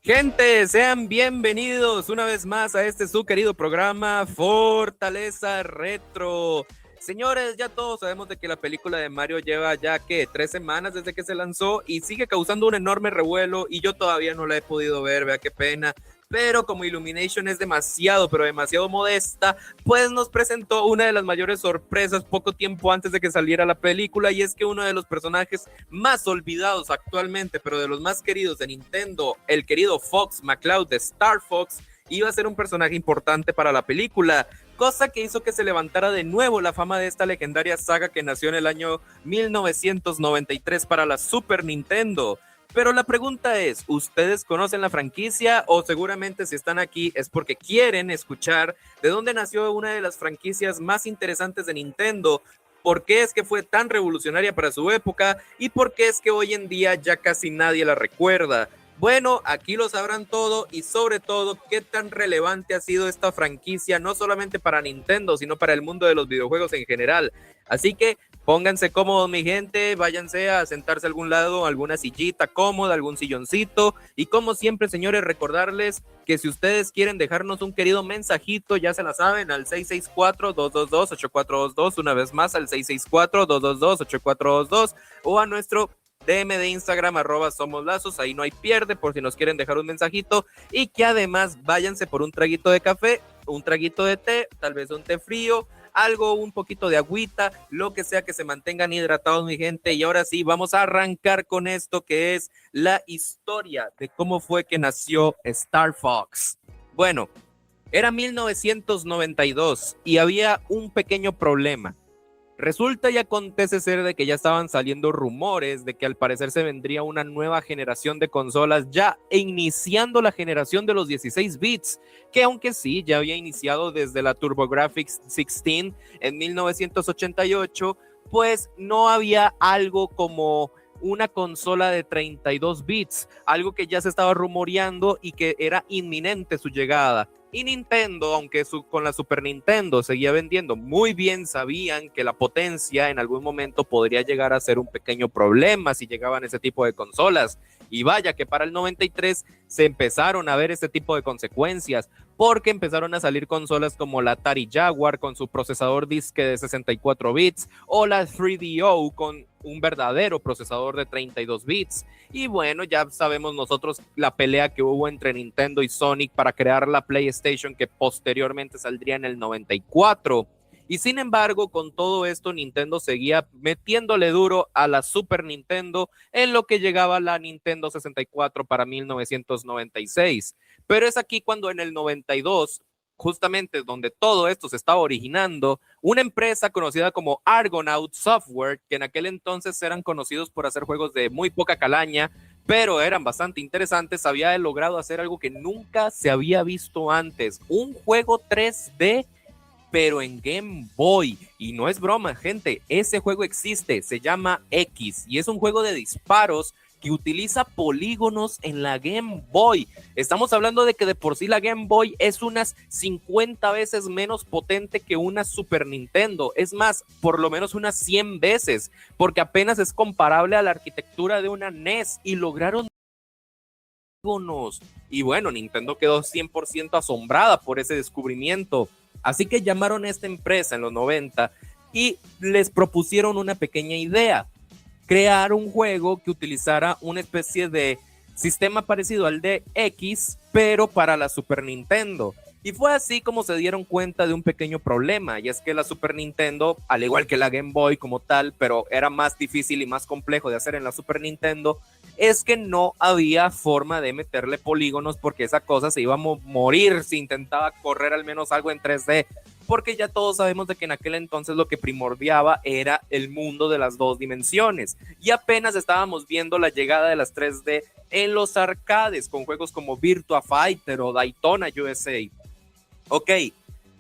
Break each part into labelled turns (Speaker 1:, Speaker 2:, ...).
Speaker 1: Gente, sean bienvenidos una vez más a este su querido programa Fortaleza Retro. Señores, ya todos sabemos de que la película de Mario lleva ya que 3 semanas desde que se lanzó y sigue causando un enorme revuelo y yo todavía no la he podido ver, vea qué pena. Pero como Illumination es demasiado, pero demasiado modesta, pues nos presentó una de las mayores sorpresas poco tiempo antes de que saliera la película, y es que uno de los personajes más olvidados actualmente, pero de los más queridos de Nintendo, el querido Fox McCloud de Star Fox, iba a ser un personaje importante para la película, cosa que hizo que se levantara de nuevo la fama de esta legendaria saga que nació en el año 1993 para la Super Nintendo. Pero la pregunta es, ¿ustedes conocen la franquicia o seguramente si están aquí es porque quieren escuchar de dónde nació una de las franquicias más interesantes de Nintendo? ¿Por qué es que fue tan revolucionaria para su época y por qué es que hoy en día ya casi nadie la recuerda? Bueno, aquí lo sabrán todo y sobre todo qué tan relevante ha sido esta franquicia, no solamente para Nintendo, sino para el mundo de los videojuegos en general. Así que pónganse cómodos, mi gente, váyanse a sentarse a algún lado, alguna sillita cómoda, algún silloncito. Y como siempre, señores, recordarles que si ustedes quieren dejarnos un querido mensajito, ya se la saben, al 664-222-8422, una vez más al 664-222-8422, o a nuestro DM de Instagram, @somoslazos, ahí no hay pierde por si nos quieren dejar un mensajito, y que además váyanse por un traguito de café, un traguito de té, tal vez un té frío, algo, un poquito de agüita, lo que sea, que se mantengan hidratados, mi gente. Y ahora sí, vamos a arrancar con esto que es la historia de cómo fue que nació Star Fox. Bueno, era 1992 y había un pequeño problema. Resulta y acontece ser de que ya estaban saliendo rumores de que al parecer se vendría una nueva generación de consolas, ya iniciando la generación de los 16 bits, que aunque sí, ya había iniciado desde la TurboGrafx 16 en 1988, pues no había algo como una consola de 32 bits, algo que ya se estaba rumoreando y que era inminente su llegada. Y Nintendo, aunque con la Super Nintendo seguía vendiendo muy bien, sabían que la potencia en algún momento podría llegar a ser un pequeño problema si llegaban ese tipo de consolas. Y vaya que para el 93 se empezaron a ver este tipo de consecuencias, porque empezaron a salir consolas como la Atari Jaguar con su procesador disque de 64 bits, o la 3DO con un verdadero procesador de 32 bits. Y bueno, ya sabemos nosotros la pelea que hubo entre Nintendo y Sonic para crear la PlayStation, que posteriormente saldría en el 94. Y sin embargo, con todo esto, Nintendo seguía metiéndole duro a la Super Nintendo en lo que llegaba la Nintendo 64 para 1996. Pero es aquí cuando en el 92, justamente donde todo esto se estaba originando, una empresa conocida como Argonaut Software, que en aquel entonces eran conocidos por hacer juegos de muy poca calaña, pero eran bastante interesantes, había logrado hacer algo que nunca se había visto antes, un juego 3D pero en Game Boy. Y no es broma, gente, ese juego existe, se llama X y es un juego de disparos que utiliza polígonos en la Game Boy. Estamos hablando de que de por sí la Game Boy es unas 50 veces menos potente que una Super Nintendo. Es más, por lo menos unas 100 veces, porque apenas es comparable a la arquitectura de una NES y lograron polígonos. Y bueno, Nintendo quedó 100% asombrada por ese descubrimiento. Así que llamaron a esta empresa en los 90 y les propusieron una pequeña idea: crear un juego que utilizara una especie de sistema parecido al de X, pero para la Super Nintendo. Y fue así como se dieron cuenta de un pequeño problema, y es que la Super Nintendo, al igual que la Game Boy como tal, pero era más difícil y más complejo de hacer en la Super Nintendo, es que no había forma de meterle polígonos, porque esa cosa se iba a morir si intentaba correr al menos algo en 3D, porque ya todos sabemos de que en aquel entonces lo que primordiaba era el mundo de las dos dimensiones, y apenas estábamos viendo la llegada de las 3D en los arcades con juegos como Virtua Fighter o Daytona USA. Ok,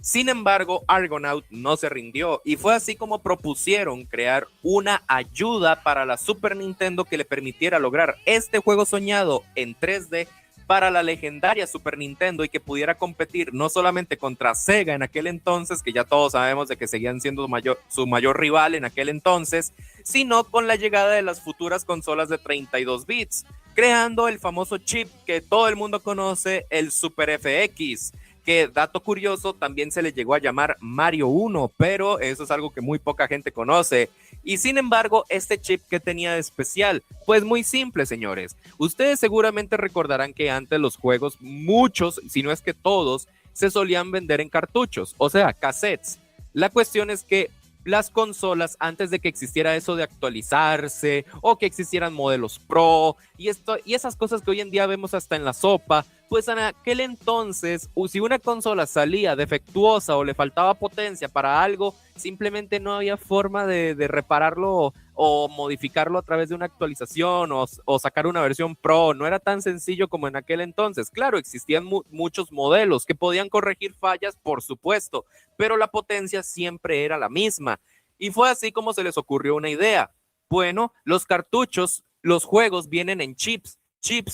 Speaker 1: sin embargo, Argonaut no se rindió y fue así como propusieron crear una ayuda para la Super Nintendo que le permitiera lograr este juego soñado en 3D, para la legendaria Super Nintendo y que pudiera competir no solamente contra Sega en aquel entonces, que ya todos sabemos de que seguían siendo su mayor rival en aquel entonces, sino con la llegada de las futuras consolas de 32 bits, creando el famoso chip que todo el mundo conoce, el Super FX, que, dato curioso, también se le llegó a llamar Mario 1, pero eso es algo que muy poca gente conoce. Y sin embargo, este chip, ¿qué tenía de especial? Pues muy simple, señores. Ustedes seguramente recordarán que antes los juegos, muchos, si no es que todos, se solían vender en cartuchos, o sea, cassettes. La cuestión es que las consolas, antes de que existiera eso de actualizarse o que existieran modelos Pro y esas cosas que hoy en día vemos hasta en la sopa, pues en aquel entonces, si una consola salía defectuosa o le faltaba potencia para algo, simplemente no había forma de repararlo o modificarlo a través de una actualización o sacar una versión Pro. No era tan sencillo como en aquel entonces. Claro, existían muchos modelos que podían corregir fallas, por supuesto, pero la potencia siempre era la misma. Y fue así como se les ocurrió una idea. Bueno, los cartuchos, los juegos vienen en chips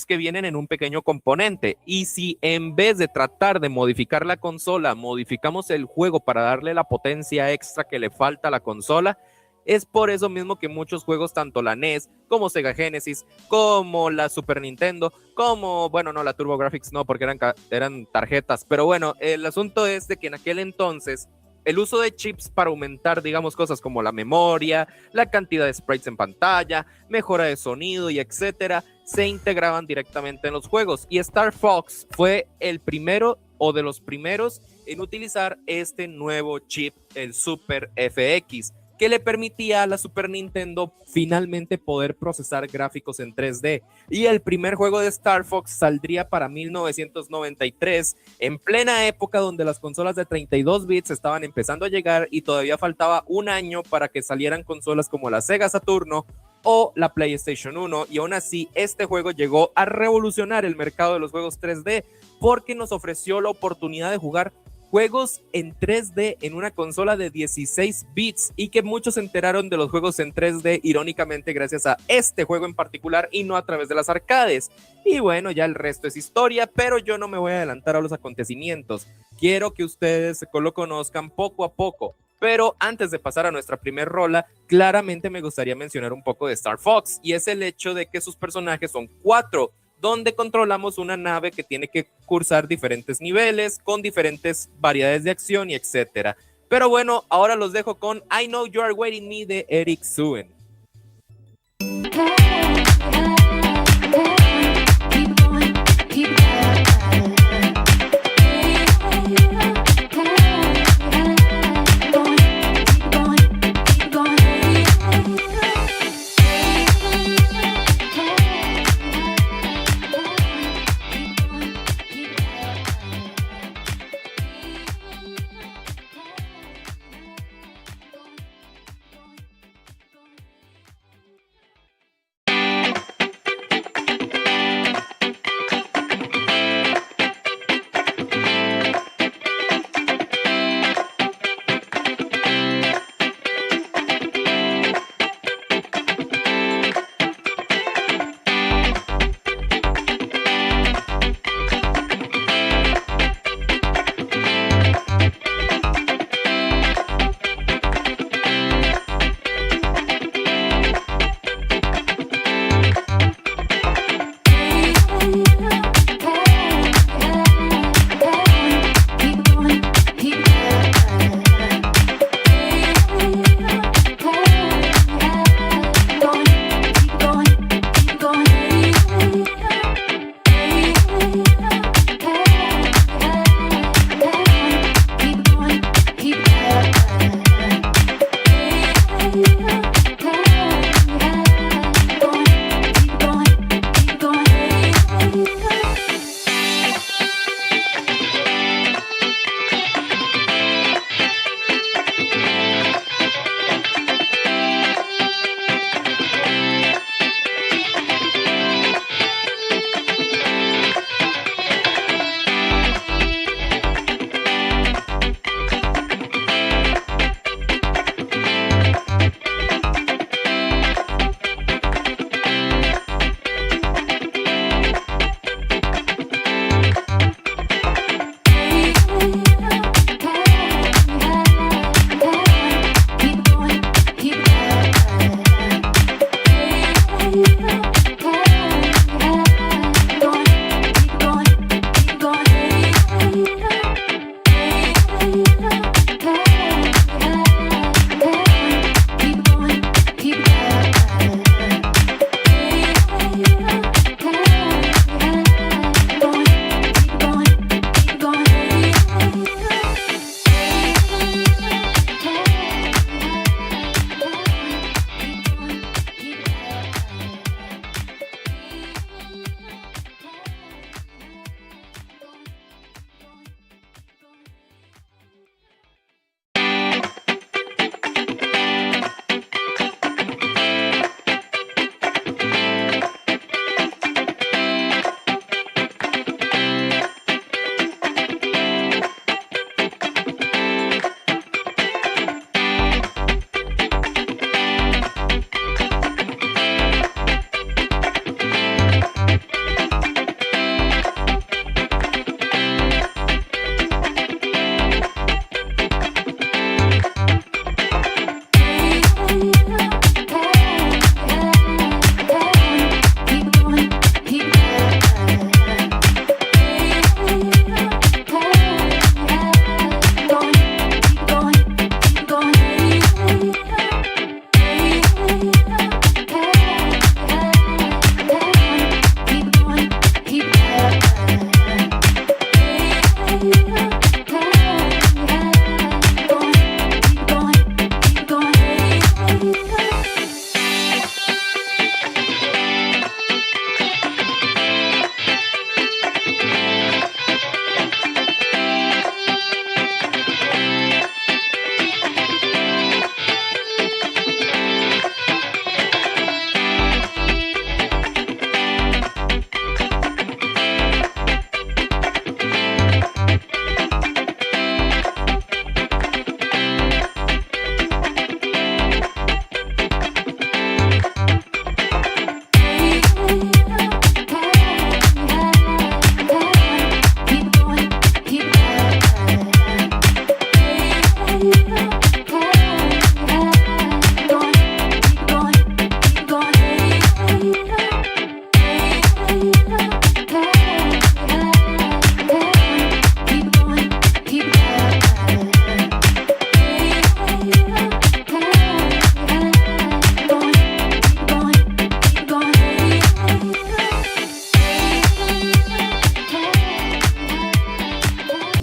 Speaker 1: que vienen en un pequeño componente, y si en vez de tratar de modificar la consola, modificamos el juego para darle la potencia extra que le falta a la consola, es por eso mismo que muchos juegos, tanto la NES como Sega Genesis, como la Super Nintendo, como, bueno, no, la TurboGrafx no, porque eran tarjetas, pero bueno, el asunto es de que en aquel entonces el uso de chips para aumentar, digamos, cosas como la memoria, la cantidad de sprites en pantalla, mejora de sonido y etcétera, se integraban directamente en los juegos. Y Star Fox fue el primero o de los primeros en utilizar este nuevo chip, el Super FX, que le permitía a la Super Nintendo finalmente poder procesar gráficos en 3D. Y el primer juego de Star Fox saldría para 1993, en plena época donde las consolas de 32 bits estaban empezando a llegar y todavía faltaba un año para que salieran consolas como la Sega Saturno o la PlayStation 1, y aún así este juego llegó a revolucionar el mercado de los juegos 3D porque nos ofreció la oportunidad de jugar juegos en 3D en una consola de 16 bits, y que muchos se enteraron de los juegos en 3D irónicamente gracias a este juego en particular y no a través de las arcades. Y bueno, ya el resto es historia, pero yo no me voy a adelantar a los acontecimientos. Quiero que ustedes lo conozcan poco a poco. Pero antes de pasar a nuestra primer rola, claramente me gustaría mencionar un poco de Star Fox, y es el hecho de que sus personajes son 4, donde controlamos una nave que tiene que cursar diferentes niveles con diferentes variedades de acción y etcétera. Pero bueno, ahora los dejo con I Know You Are Waiting Me de Eric Suen.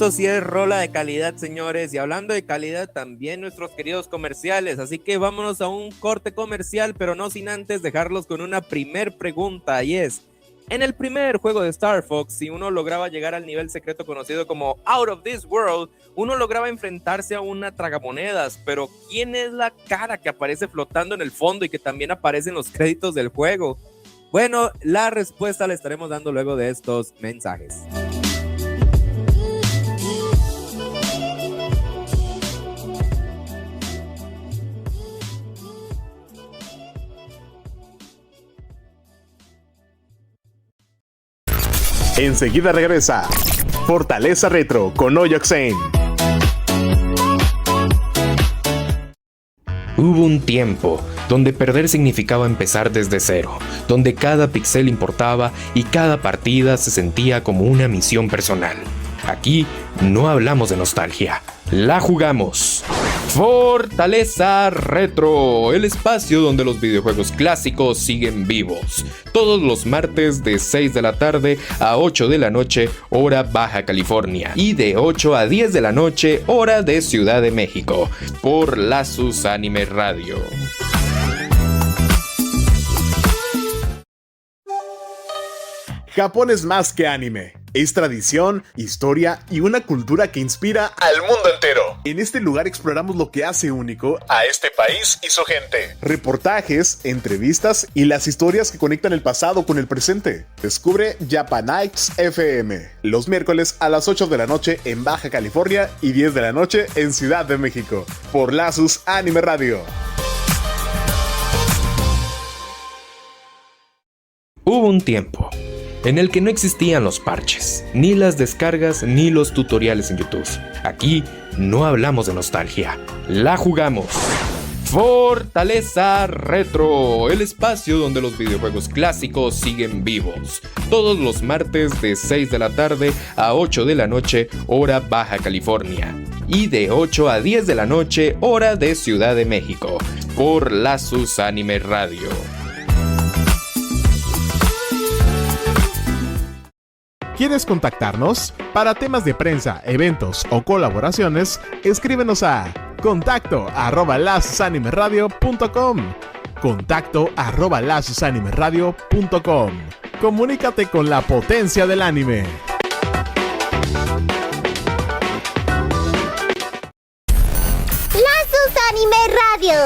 Speaker 1: Esto sí es rola de calidad, señores, y hablando de calidad también nuestros queridos comerciales, así que vámonos a un corte comercial, pero no sin antes dejarlos con una primer pregunta, y es: en el primer juego de Star Fox, si uno lograba llegar al nivel secreto conocido como Out of This World, uno lograba enfrentarse a una tragamonedas, pero ¿quién es la cara que aparece flotando en el fondo y que también aparece en los créditos del juego? Bueno, la respuesta la estaremos dando luego de estos mensajes.
Speaker 2: Enseguida regresa Fortaleza Retro con Oyoxen.
Speaker 3: Hubo un tiempo donde perder significaba empezar desde cero, donde cada pixel importaba y cada partida se sentía como una misión personal. Aquí no hablamos de nostalgia, la jugamos. Fortaleza Retro, el espacio donde los videojuegos clásicos siguen vivos. Todos los martes de 6 de la tarde a 8 de la noche, hora Baja California. Y de 8 a 10 de la noche, hora de Ciudad de México. Por Lazus Anime Radio.
Speaker 2: Japón es más que anime. Es tradición, historia y una cultura que inspira al mundo entero. En este lugar exploramos lo que hace único a este país y su gente. Reportajes, entrevistas y las historias que conectan el pasado con el presente. Descubre Japanites FM. Los miércoles a las 8 de la noche en Baja California y 10 de la noche en Ciudad de México. Por Lazus Anime Radio.
Speaker 3: Hubo un tiempo en el que no existían los parches, ni las descargas, ni los tutoriales en YouTube. Aquí no hablamos de nostalgia, la jugamos. Fortaleza Retro, el espacio donde los videojuegos clásicos siguen vivos. Todos los martes de 6 de la tarde a 8 de la noche, hora Baja California. Y de 8 a 10 de la noche, hora de Ciudad de México, por Lazus Anime Radio.
Speaker 2: ¿Quieres contactarnos? Para temas de prensa, eventos o colaboraciones, escríbenos a contacto@lazuzanimeradio.com. contacto@lazuzanimeradio.com. Comunícate con la potencia del anime.
Speaker 4: Lazus Anime Radio.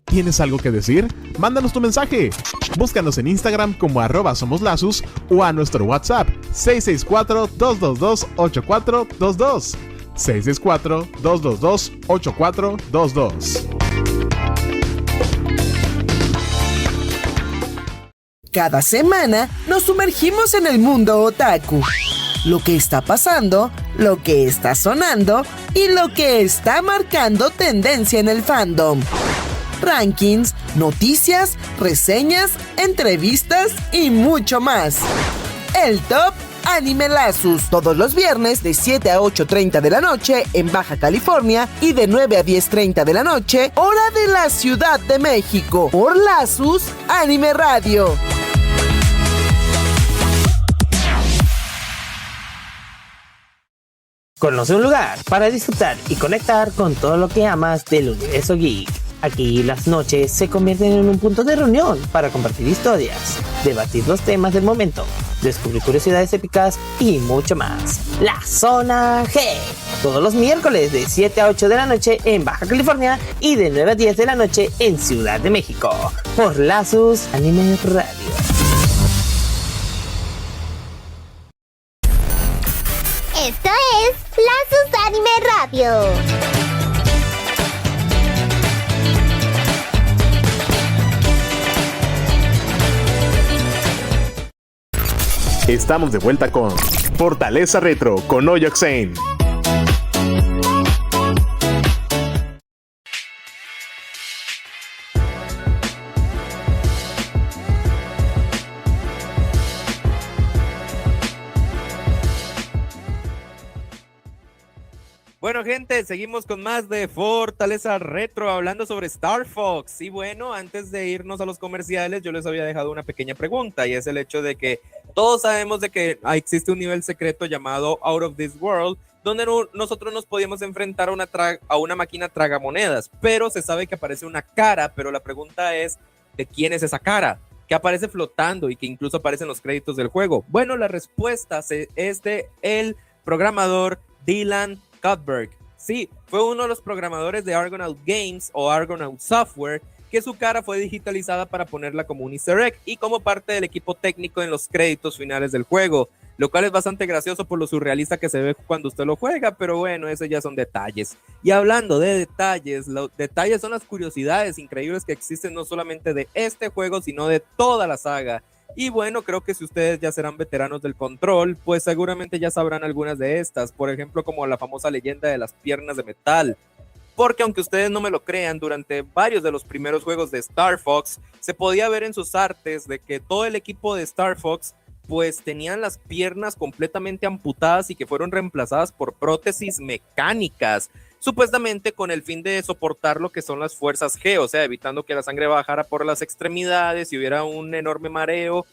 Speaker 2: ¿Tienes algo que decir? Mándanos tu mensaje. Búscanos en Instagram como @somoslazus o a nuestro WhatsApp 664-222-8422. 664-222-8422.
Speaker 5: Cada semana nos sumergimos en el mundo otaku. Lo que está pasando, lo que está sonando y lo que está marcando tendencia en el fandom. Rankings, noticias, reseñas, entrevistas y mucho más. El Top Anime Lazus, todos los viernes de 7 a 8:30 de la noche en Baja California y de 9 a 10:30 de la noche, hora de la Ciudad de México, por Lazus Anime Radio.
Speaker 6: Conoce un lugar para disfrutar y conectar con todo lo que amas del universo geek. Aquí las noches se convierten en un punto de reunión para compartir historias, debatir los temas del momento, descubrir curiosidades épicas y mucho más. La Zona G, todos los miércoles de 7 a 8 de la noche en Baja California y de 9 a 10 de la noche en Ciudad de México, por Lazus Anime Radio.
Speaker 4: Esto es Lazus Anime Radio.
Speaker 2: Estamos de vuelta con Fortaleza Retro con Oyoxane.
Speaker 1: Bueno, gente, seguimos con más de Fortaleza Retro, hablando sobre Star Fox. Y bueno, antes de irnos a los comerciales, yo les había dejado una pequeña pregunta, y es el hecho de que todos sabemos de que existe un nivel secreto llamado Out of This World, donde nosotros nos podíamos enfrentar a una máquina tragamonedas, pero se sabe que aparece una cara, pero la pregunta es, ¿de quién es esa cara? Que aparece flotando y que incluso aparece en los créditos del juego. Bueno, la respuesta es de el programador Dylan Cuthbert. Sí, fue uno de los programadores de Argonaut Games o Argonaut Software, que su cara fue digitalizada para ponerla como un easter egg y como parte del equipo técnico en los créditos finales del juego, lo cual es bastante gracioso por lo surrealista que se ve cuando usted lo juega, pero bueno, esos ya son detalles. Y hablando de detalles, los detalles son las curiosidades increíbles que existen no solamente de este juego, sino de toda la saga. Y bueno, creo que si ustedes ya serán veteranos del control, pues seguramente ya sabrán algunas de estas, por ejemplo como la famosa leyenda de las piernas de metal, porque aunque ustedes no me lo crean, durante varios de los primeros juegos de Star Fox se podía ver en sus artes de que todo el equipo de Star Fox pues tenían las piernas completamente amputadas y que fueron reemplazadas por prótesis mecánicas, supuestamente con el fin de soportar lo que son las fuerzas G, o sea, evitando que la sangre bajara por las extremidades y hubiera un enorme mareo.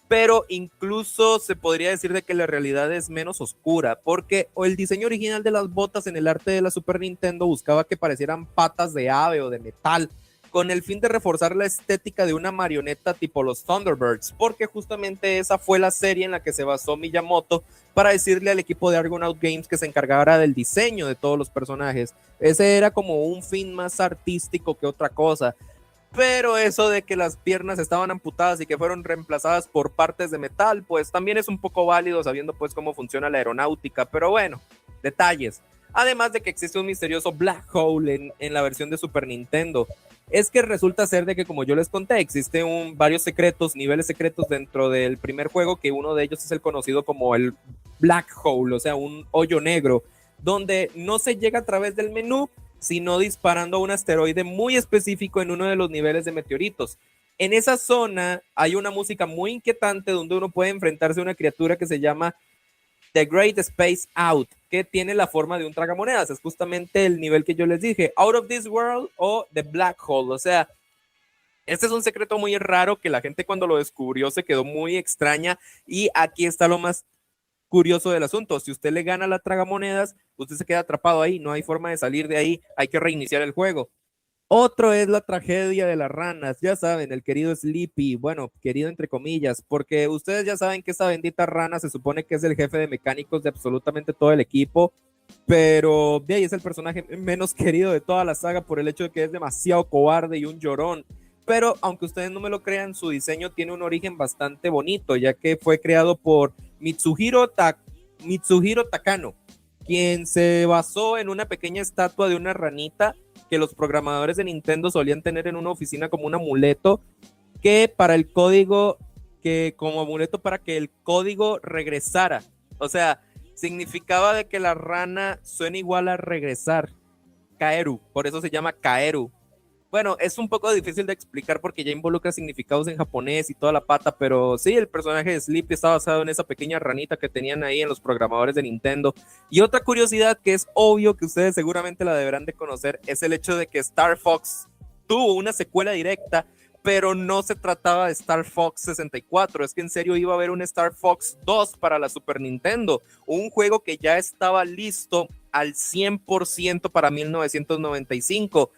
Speaker 1: Pero incluso se podría decir de que la realidad es menos oscura, porque el diseño original de las botas en el arte de la Super Nintendo buscaba que parecieran patas de ave o de metal, con el fin de reforzar la estética de una marioneta tipo los Thunderbirds, porque justamente esa fue la serie en la que se basó Miyamoto para decirle al equipo de Argonaut Games que se encargara del diseño de todos los personajes. Ese era como un fin más artístico que otra cosa. Pero eso de que las piernas estaban amputadas y que fueron reemplazadas por partes de metal, pues también es un poco válido sabiendo pues cómo funciona la aeronáutica, pero bueno, detalles. Además de que existe un misterioso black hole en la versión de Super Nintendo, es que resulta ser de que, como yo les conté, existen varios secretos, niveles secretos dentro del primer juego, que uno de ellos es el conocido como el Black Hole, o sea, un hoyo negro, donde no se llega a través del menú, sino disparando a un asteroide muy específico en uno de los niveles de meteoritos. En esa zona hay una música muy inquietante donde uno puede enfrentarse a una criatura que se llama The Great Space Out, que tiene la forma de un tragamonedas. Es justamente el nivel que yo les dije, Out of This World o The Black Hole. O sea, este es un secreto muy raro que la gente cuando lo descubrió se quedó muy extraña, y aquí está lo más curioso del asunto. Si usted le gana la tragamonedas, usted se queda atrapado ahí, no hay forma de salir de ahí, hay que reiniciar el juego. Otro es la tragedia de las ranas, ya saben, el querido Sleepy, bueno, querido entre comillas, porque ustedes ya saben que esa bendita rana se supone que es el jefe de mecánicos de absolutamente todo el equipo, pero de ahí es el personaje menos querido de toda la saga por el hecho de que es demasiado cobarde y un llorón. Pero aunque ustedes no me lo crean, su diseño tiene un origen bastante bonito, ya que fue creado por Mitsuhiro Takano, quien se basó en una pequeña estatua de una ranita que los programadores de Nintendo solían tener en una oficina como un amuleto, que para el código, que como amuleto para que el código regresara. O sea, significaba de que la rana suena igual a regresar. Kaeru, por eso se llama Kaeru. Bueno, es un poco difícil de explicar porque ya involucra significados en japonés y toda la pata, pero sí, el personaje de Sleepy está basado en esa pequeña ranita que tenían ahí en los programadores de Nintendo. Y otra curiosidad que es obvio que ustedes seguramente la deberán de conocer es el hecho de que Star Fox tuvo una secuela directa, pero no se trataba de Star Fox 64, es que en serio iba a haber un Star Fox 2 para la Super Nintendo, un juego que ya estaba listo al 100% para 1995,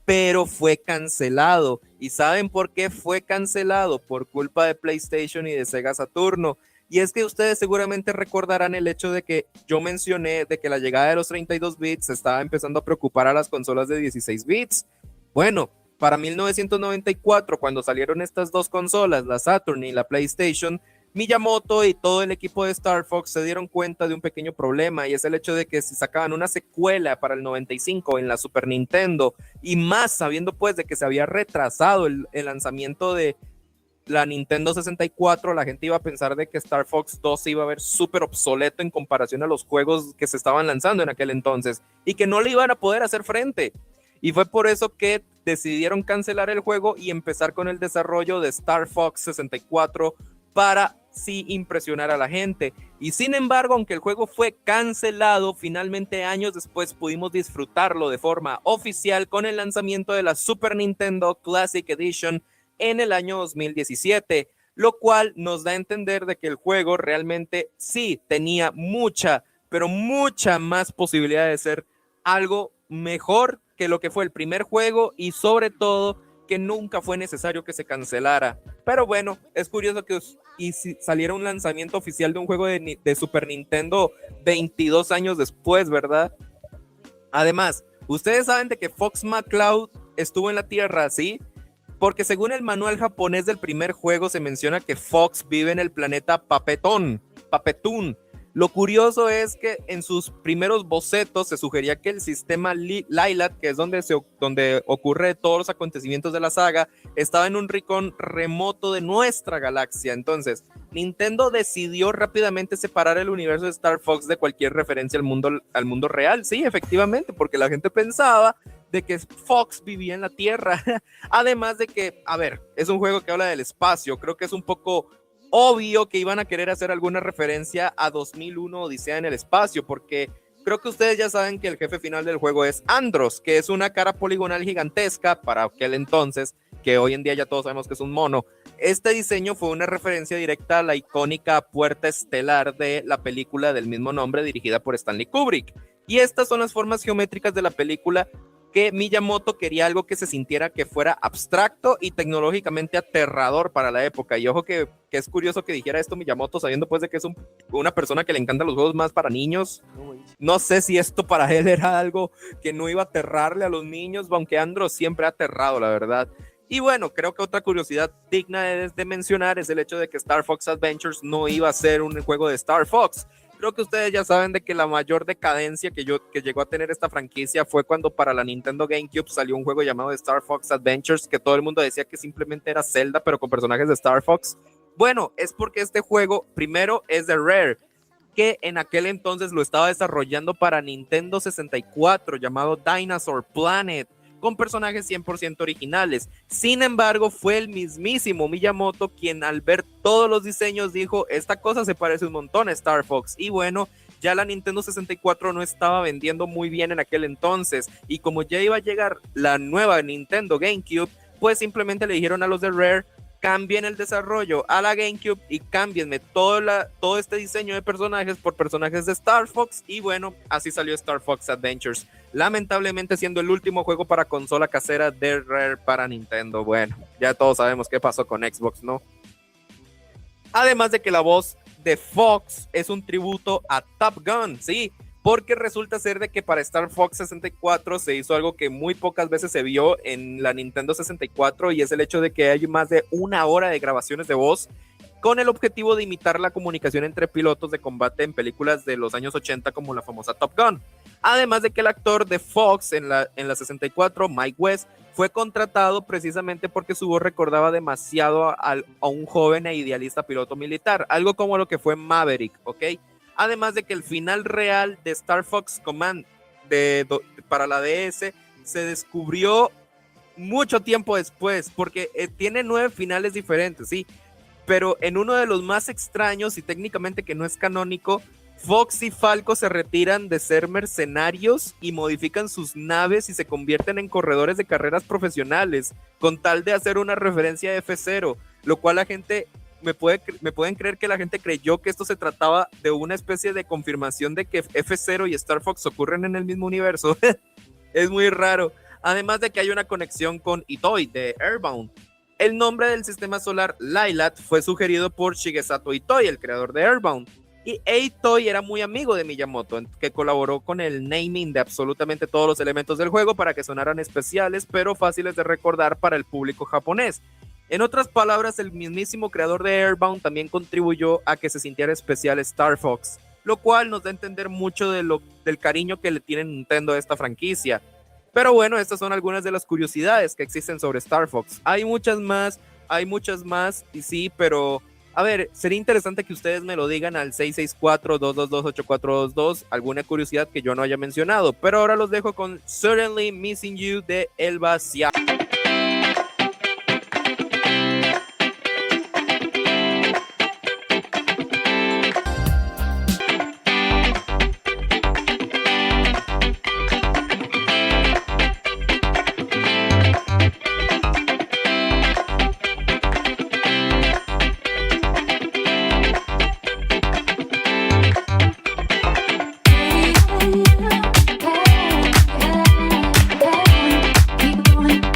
Speaker 1: pero fue cancelado. ¿Y saben por qué fue cancelado? Por culpa de PlayStation y de Sega Saturno. Y es que ustedes seguramente recordarán el hecho de que yo mencioné de que la llegada de los 32 bits estaba empezando a preocupar a las consolas de 16 bits. Bueno, para 1994, cuando salieron estas dos consolas, la Saturn y la PlayStation, Miyamoto y todo el equipo de Star Fox se dieron cuenta de un pequeño problema, y es el hecho de que si sacaban una secuela para el 95 en la Super Nintendo, y más sabiendo pues de que se había retrasado el lanzamiento de la Nintendo 64, la gente iba a pensar de que Star Fox 2 se iba a ver súper obsoleto en comparación a los juegos que se estaban lanzando en aquel entonces, y que no le iban a poder hacer frente. Y fue por eso que decidieron cancelar el juego y empezar con el desarrollo de Star Fox 64 para sí impresionar a la gente. Y sin embargo, aunque el juego fue cancelado, finalmente años después pudimos disfrutarlo de forma oficial con el lanzamiento de la Super Nintendo Classic Edition en el año 2017, lo cual nos da a entender de que el juego realmente sí tenía mucha, pero mucha más posibilidad de ser algo mejor que lo que fue el primer juego, y sobre todo que nunca fue necesario que se cancelara. Pero bueno, es curioso que si saliera un lanzamiento oficial de un juego de Super Nintendo 22 años después, ¿verdad? Además, ustedes saben de que Fox McCloud estuvo en la Tierra, ¿sí? Porque según el manual japonés del primer juego se menciona que Fox vive en el planeta Papetón. Lo curioso es que en sus primeros bocetos se sugería que el sistema Lylat, que es donde ocurre todos los acontecimientos de la saga, estaba en un rincón remoto de nuestra galaxia. Entonces, Nintendo decidió rápidamente separar el universo de Star Fox de cualquier referencia al mundo real. Sí, efectivamente, porque la gente pensaba de que Fox vivía en la Tierra. Además de que, a ver, es un juego que habla del espacio. Creo que es un poco obvio que iban a querer hacer alguna referencia a 2001 Odisea en el espacio, porque creo que ustedes ya saben que el jefe final del juego es Andros, que es una cara poligonal gigantesca para aquel entonces, que hoy en día ya todos sabemos que es un mono. Este diseño fue una referencia directa a la icónica puerta estelar de la película del mismo nombre, dirigida por Stanley Kubrick. Y estas son las formas geométricas de la película, que Miyamoto quería algo que se sintiera que fuera abstracto y tecnológicamente aterrador para la época. Y ojo que es curioso que dijera esto Miyamoto, sabiendo pues de que es una persona que le encantan los juegos más para niños. No sé si esto para él era algo que no iba a aterrarle a los niños, aunque Andros siempre ha aterrado, la verdad. Y bueno, creo que otra curiosidad digna de mencionar es el hecho de que Star Fox Adventures no iba a ser un juego de Star Fox. Creo que ustedes ya saben de que la mayor decadencia que llegó a tener esta franquicia fue cuando para la Nintendo GameCube salió un juego llamado Star Fox Adventures, que todo el mundo decía que simplemente era Zelda, pero con personajes de Star Fox. Bueno, es porque este juego, primero, es de Rare, que en aquel entonces lo estaba desarrollando para Nintendo 64, llamado Dinosaur Planet, con personajes 100% originales. Sin embargo, fue el mismísimo Miyamoto quien al ver todos los diseños dijo, esta cosa se parece un montón a Star Fox. Y bueno, ya la Nintendo 64 no estaba vendiendo muy bien en aquel entonces, y como ya iba a llegar la nueva Nintendo GameCube, pues simplemente le dijeron a los de Rare, cambien el desarrollo a la GameCube y cámbienme todo este diseño de personajes por personajes de Star Fox, y bueno, así salió Star Fox Adventures, lamentablemente siendo el último juego para consola casera de Rare para Nintendo. Bueno, ya todos sabemos qué pasó con Xbox, ¿no? Además de que la voz de Fox es un tributo a Top Gun, sí, porque resulta ser de que para Star Fox 64 se hizo algo que muy pocas veces se vio en la Nintendo 64, y es el hecho de que hay más de 1 hora de grabaciones de voz con el objetivo de imitar la comunicación entre pilotos de combate en películas de los años 80 como la famosa Top Gun. Además de que el actor de Fox en la 64, Mike West, fue contratado precisamente porque su voz recordaba demasiado a un joven e idealista piloto militar, algo como lo que fue Maverick, ¿ok? Además de que el final real de Star Fox Command para la DS se descubrió mucho tiempo después, porque tiene 9 finales diferentes, sí, pero en uno de los más extraños y técnicamente que no es canónico, Fox y Falco se retiran de ser mercenarios y modifican sus naves y se convierten en corredores de carreras profesionales, con tal de hacer una referencia a F0, lo cual la gente... Me pueden creer que la gente creyó que esto se trataba de una especie de confirmación de que F0 y Star Fox ocurren en el mismo universo. Es muy raro. Además de que hay una conexión con Itoi de Airbound. El nombre del sistema solar Lylat fue sugerido por Shigesato Itoi, el creador de Airbound. Y Itoi era muy amigo de Miyamoto, que colaboró con el naming de absolutamente todos los elementos del juego para que sonaran especiales, pero fáciles de recordar para el público japonés. En otras palabras, el mismísimo creador de Airbound también contribuyó a que se sintiera especial Star Fox, lo cual nos da a entender mucho del cariño que le tiene Nintendo a esta franquicia. Pero bueno, estas son algunas de las curiosidades que existen sobre Star Fox. Hay muchas más, y sí, pero a ver, sería interesante que ustedes me lo digan al 664-222-8422, alguna curiosidad que yo no haya mencionado. Pero ahora los dejo con Certainly Missing You de Elba Sia.
Speaker 7: Keep going.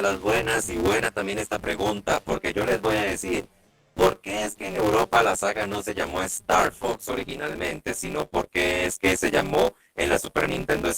Speaker 1: de las buenas y buena también esta pregunta, porque yo les voy a decir, ¿por qué es que en Europa la saga no se llamó Star Fox originalmente, sino por qué es que se llamó en la Super Nintendo?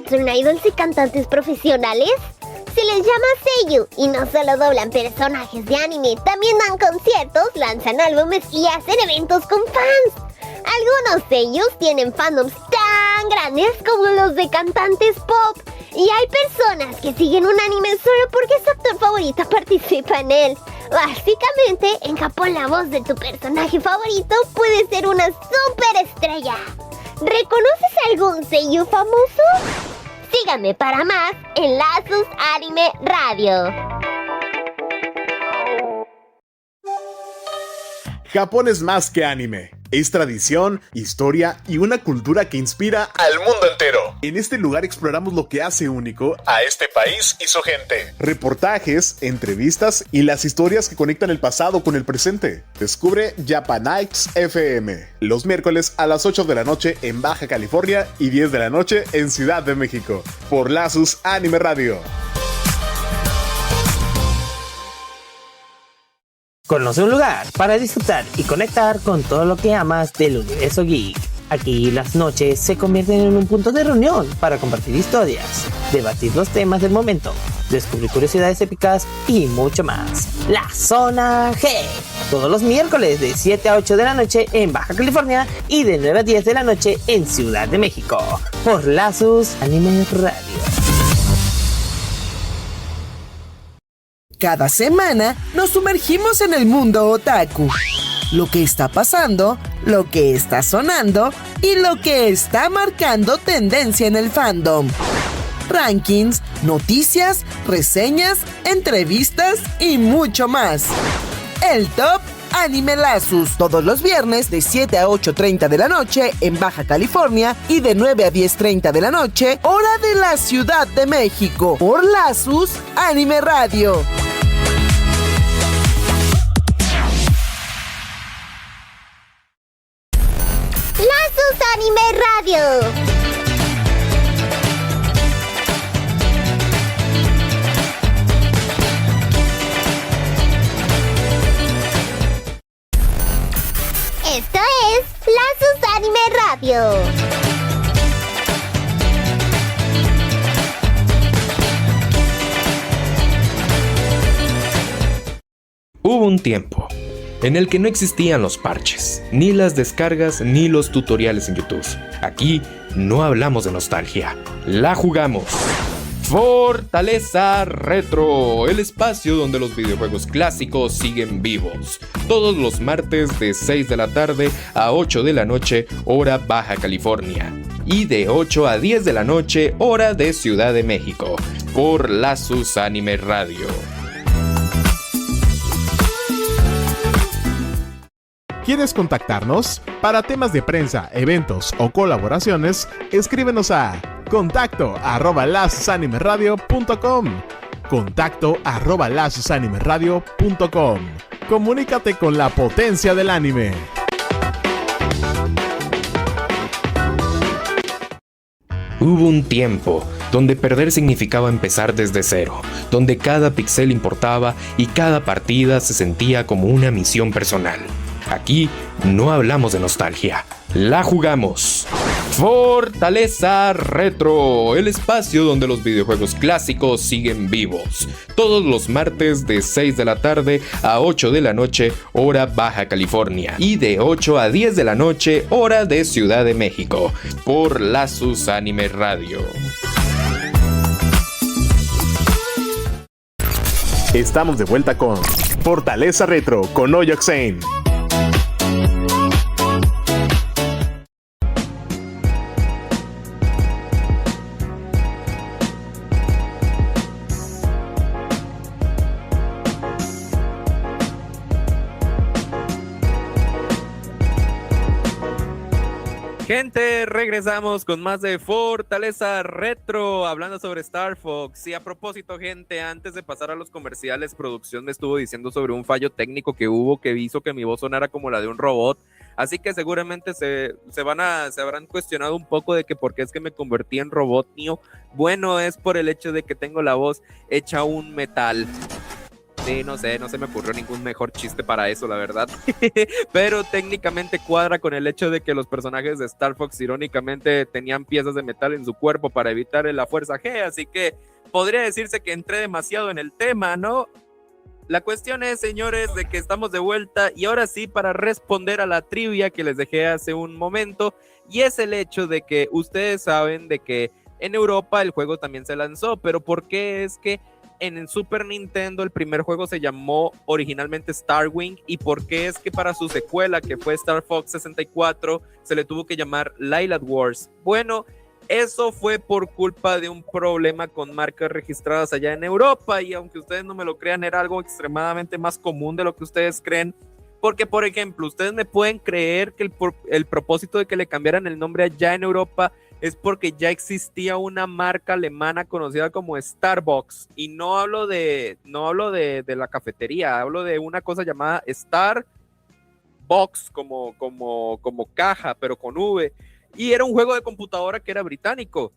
Speaker 4: ¿Son idols y cantantes profesionales? Se les llama seiyuu y no solo doblan personajes de anime, también dan conciertos, lanzan álbumes y hacen eventos con fans. Algunos seiyus tienen fandoms tan grandes como los de cantantes pop y hay personas que siguen un anime solo porque su actor favorito participa en él. Básicamente, en Japón la voz de tu personaje favorito puede ser una superestrella. ¿Reconoces algún seiyuu famoso? Síganme para más en Lazos Anime Radio.
Speaker 2: Japón es más que anime. Es tradición, historia y una cultura que inspira al mundo entero. En este lugar exploramos lo que hace único a este país y su gente. Reportajes, entrevistas y las historias que conectan el pasado con el presente. Descubre Japanites FM. Los miércoles a las 8 de la noche en Baja California y 10 de la noche en Ciudad de México. Por Lazos Anime Radio.
Speaker 6: Conoce un lugar para disfrutar y conectar con todo lo que amas del universo geek. Aquí las noches se convierten en un punto de reunión para compartir historias, debatir los temas del momento, descubrir curiosidades épicas y mucho más. La Zona G, todos los miércoles de 7 a 8 de la noche en Baja California y de 9 a 10 de la noche en Ciudad de México, por Lazos Anime Radio.
Speaker 5: Cada semana nos sumergimos en el mundo otaku. Lo que está pasando, lo que está sonando y lo que está marcando tendencia en el fandom. Rankings, noticias, reseñas, entrevistas y mucho más. El Top Anime Lazos, todos los viernes de 7 a 8:30 de la noche en Baja California y de 9 a 10:30 de la noche, hora de la Ciudad de México, por Lazos Anime Radio.
Speaker 4: Lazos Anime Radio. Esto es Lazos Anime Radio.
Speaker 3: Hubo un tiempo en el que no existían los parches, ni las descargas, ni los tutoriales en YouTube. Aquí no hablamos de nostalgia, la jugamos. Fortaleza Retro, el espacio donde los videojuegos clásicos siguen vivos. Todos los martes de 6 de la tarde a 8 de la noche, hora Baja California. Y de 8 a 10 de la noche, hora de Ciudad de México, por Lazos Anime Radio.
Speaker 2: ¿Quieres contactarnos? Para temas de prensa, eventos o colaboraciones, escríbenos a contacto@lazosanimeradio.com. contacto@lazosanimeradio.com. Comunícate con la potencia del anime.
Speaker 3: Hubo un tiempo donde perder significaba empezar desde cero, donde cada pixel importaba y cada partida se sentía como una misión personal. Aquí no hablamos de nostalgia, la jugamos. Fortaleza Retro, el espacio donde los videojuegos clásicos siguen vivos. Todos los martes de 6 de la tarde a 8 de la noche, hora Baja California. Y de 8 a 10 de la noche, hora de Ciudad de México. Por Lazus Anime Radio.
Speaker 2: Estamos de vuelta con Fortaleza Retro con Oyoxane.
Speaker 1: Gente, regresamos con más de Fortaleza Retro, hablando sobre Star Fox. Y a propósito, gente, antes de pasar a los comerciales, producción me estuvo diciendo sobre un fallo técnico que hubo que hizo que mi voz sonara como la de un robot. Así que seguramente se habrán cuestionado un poco de que por qué es que me convertí en robot mío. Bueno, es por el hecho de que tengo la voz hecha un metal. Sí, no sé, no se me ocurrió ningún mejor chiste para eso, la verdad. Pero técnicamente cuadra con el hecho de que los personajes de Star Fox irónicamente tenían piezas de metal en su cuerpo para evitar la fuerza G, así que podría decirse que entré demasiado en el tema, ¿no? La cuestión es, señores, de que estamos de vuelta y ahora sí para responder a la trivia que les dejé hace un momento, y es el hecho de que ustedes saben de que en Europa el juego también se lanzó, pero ¿por qué es que en el Super Nintendo el primer juego se llamó originalmente Starwing, y por qué es que para su secuela, que fue Star Fox 64, se le tuvo que llamar Lylat Wars? Bueno, eso fue por culpa de un problema con marcas registradas allá en Europa, y aunque ustedes no me lo crean, era algo extremadamente más común de lo que ustedes creen, porque por ejemplo, ustedes me pueden creer que el propósito de que le cambiaran el nombre allá en Europa es porque ya existía una marca alemana conocida como Starbucks, y no hablo de la cafetería, hablo de una cosa llamada Starbucks, como caja, pero con V, y era un juego de computadora que era británico,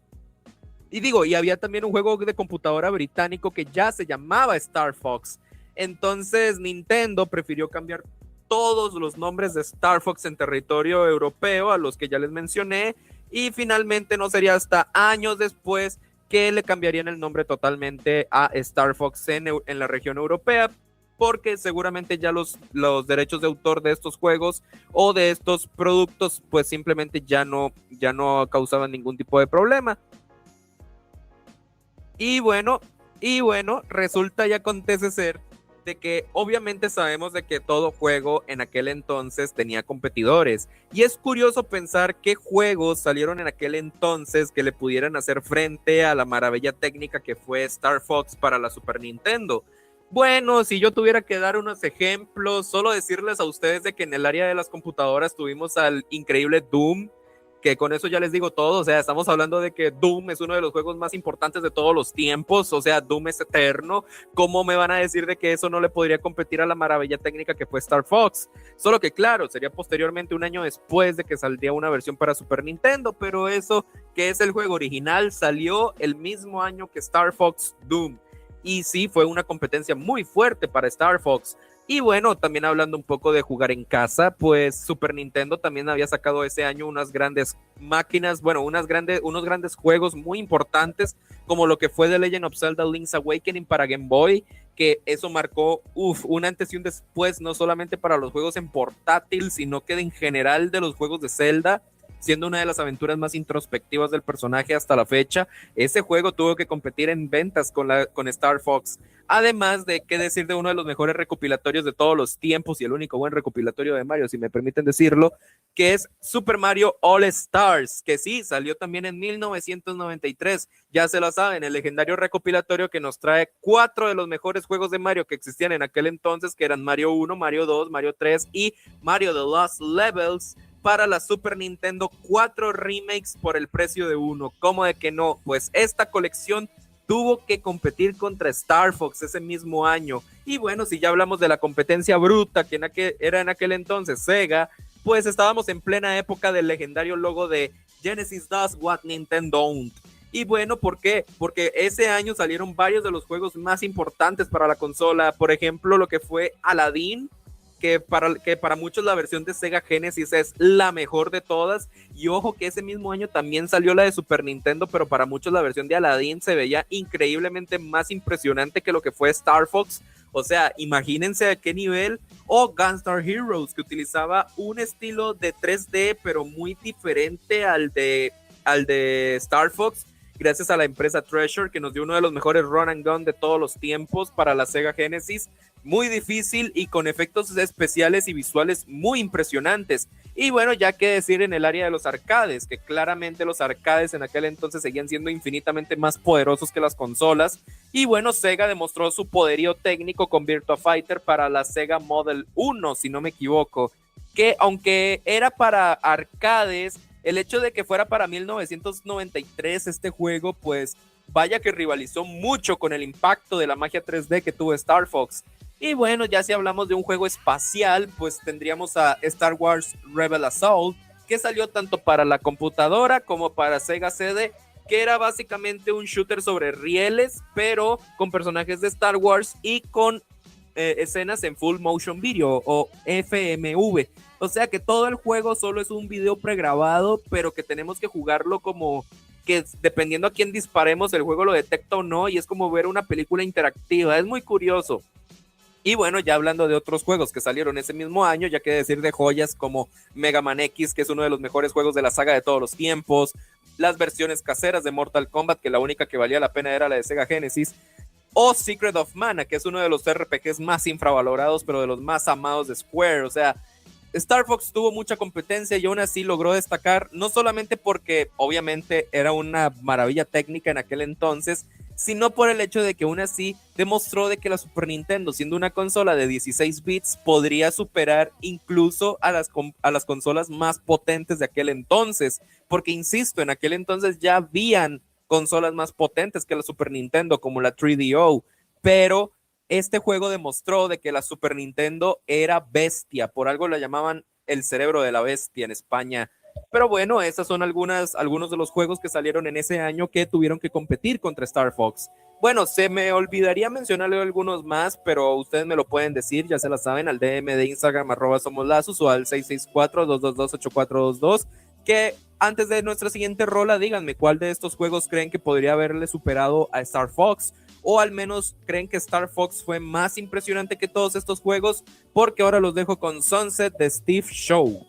Speaker 1: y había también un juego de computadora británico que ya se llamaba Star Fox. Entonces Nintendo prefirió cambiar todos los nombres de Star Fox en territorio europeo a los que ya les mencioné, y finalmente no sería hasta años después que le cambiarían el nombre totalmente a Star Fox en la región europea, porque seguramente ya los derechos de autor de estos juegos o de estos productos pues simplemente ya no causaban ningún tipo de problema. Y bueno, resulta y acontece ser de que obviamente sabemos de que todo juego en aquel entonces tenía competidores, y es curioso pensar qué juegos salieron en aquel entonces que le pudieran hacer frente a la maravilla técnica que fue Star Fox para la Super Nintendo. Bueno, si yo tuviera que dar unos ejemplos, solo decirles a ustedes de que en el área de las computadoras tuvimos al increíble Doom, que con eso ya les digo todo. O sea, estamos hablando de que Doom es uno de los juegos más importantes de todos los tiempos, o sea, Doom es eterno. ¿Cómo me van a decir de que eso no le podría competir a la maravilla técnica que fue Star Fox? Solo que claro, sería posteriormente, un año después de que saldría una versión para Super Nintendo, pero eso, que es el juego original, salió el mismo año que Star Fox Doom, y sí, fue una competencia muy fuerte para Star Fox. Y bueno, también hablando un poco de jugar en casa, pues Super Nintendo también había sacado ese año unas grandes máquinas, bueno, unos grandes juegos muy importantes, como lo que fue The Legend of Zelda Link's Awakening para Game Boy, que eso marcó un antes y un después, no solamente para los juegos en portátil, sino que en general de los juegos de Zelda, siendo una de las aventuras más introspectivas del personaje hasta la fecha. Ese juego tuvo que competir en ventas con Star Fox. Además de, qué decir de uno de los mejores recopilatorios de todos los tiempos, y el único buen recopilatorio de Mario, si me permiten decirlo, que es Super Mario All Stars, que sí, salió también en 1993. Ya se lo saben, el legendario recopilatorio que nos trae 4 de los mejores juegos de Mario que existían en aquel entonces, que eran Mario 1, Mario 2, Mario 3 y Mario The Lost Levels, para la Super Nintendo. 4 remakes por el precio de uno. ¿Cómo de que no? Pues esta colección tuvo que competir contra Star Fox ese mismo año. Y bueno, si ya hablamos de la competencia bruta que era en aquel entonces Sega, pues estábamos en plena época del legendario logo de Genesis Does What Nintendo Don't. Y bueno, ¿por qué? Porque ese año salieron varios de los juegos más importantes para la consola. Por ejemplo, lo que fue Aladdin, que para muchos la versión de Sega Genesis es la mejor de todas. Y ojo que ese mismo año también salió la de Super Nintendo, pero para muchos la versión de Aladdin se veía increíblemente más impresionante que lo que fue Star Fox. O sea, imagínense a qué nivel. O Gunstar Heroes, que utilizaba un estilo de 3D, pero muy diferente al de Star Fox, gracias a la empresa Treasure, que nos dio uno de los mejores run and gun de todos los tiempos para la Sega Genesis. Muy difícil y con efectos especiales y visuales muy impresionantes. Y bueno, ya que decir en el área de los arcades, que claramente los arcades en aquel entonces seguían siendo infinitamente más poderosos que las consolas. Y bueno, Sega demostró su poderío técnico con Virtua Fighter para la Sega Model 1, si no me equivoco, que aunque era para arcades, el hecho de que fuera para 1993 este juego, pues vaya que rivalizó mucho con el impacto de la magia 3D que tuvo Star Fox. Y bueno, ya si hablamos de un juego espacial, pues tendríamos a Star Wars Rebel Assault, que salió tanto para la computadora como para Sega CD, que era básicamente un shooter sobre rieles, pero con personajes de Star Wars y con escenas en full motion video o FMV. O sea que todo el juego solo es un video pregrabado, pero que tenemos que jugarlo como que dependiendo a quién disparemos, el juego lo detecta o no, y es como ver una película interactiva. Es muy curioso. Y bueno, ya hablando de otros juegos que salieron ese mismo año, ya que decir de joyas como Mega Man X, que es uno de los mejores juegos de la saga de todos los tiempos, las versiones caseras de Mortal Kombat, que la única que valía la pena era la de Sega Genesis, o Secret of Mana, que es uno de los RPGs más infravalorados, pero de los más amados de Square. O sea, Star Fox tuvo mucha competencia y aún así logró destacar, no solamente porque obviamente era una maravilla técnica en aquel entonces, sino por el hecho de que aún así demostró de que la Super Nintendo, siendo una consola de 16 bits, podría superar incluso a las consolas más potentes de aquel entonces, porque insisto, en aquel entonces ya habían consolas más potentes que la Super Nintendo, como la 3DO, pero este juego demostró de que la Super Nintendo era bestia, por algo la llamaban el cerebro de la bestia en España. Pero bueno, esas son algunos de los juegos que salieron en ese año que tuvieron que competir contra Star Fox. Bueno, se me olvidaría mencionarle algunos más, pero ustedes me lo pueden decir, ya se la saben, al DM de Instagram @somoslazos o al 664-222-8422, que antes de nuestra siguiente rola, díganme cuál de estos juegos creen que podría haberle superado a Star Fox, o al menos creen que Star Fox fue más impresionante que todos estos juegos, porque ahora los dejo con Sunset de Steve Show.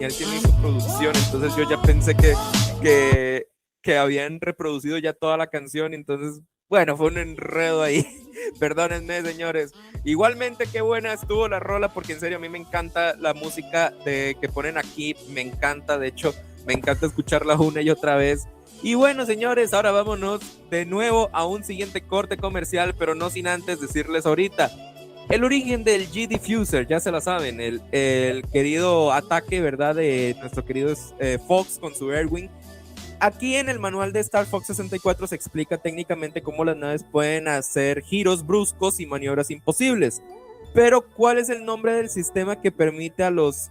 Speaker 1: él tiene hizo producción, entonces yo ya pensé que habían reproducido ya toda la canción, entonces, bueno, fue un enredo ahí. Perdónenme, señores. Igualmente, qué buena estuvo la rola, porque en serio a mí me encanta la música que ponen aquí, me encanta, de hecho, me encanta escucharla una y otra vez. Y bueno, señores, ahora vámonos de nuevo a un siguiente corte comercial, pero no sin antes decirles ahorita el origen del G-Diffuser, ya se la saben, el querido ataque, ¿verdad?, de nuestro querido Fox con su Airwing. Aquí en el manual de Star Fox 64 se explica técnicamente cómo las naves pueden hacer giros bruscos y maniobras imposibles. Pero, ¿cuál es el nombre del sistema que permite a los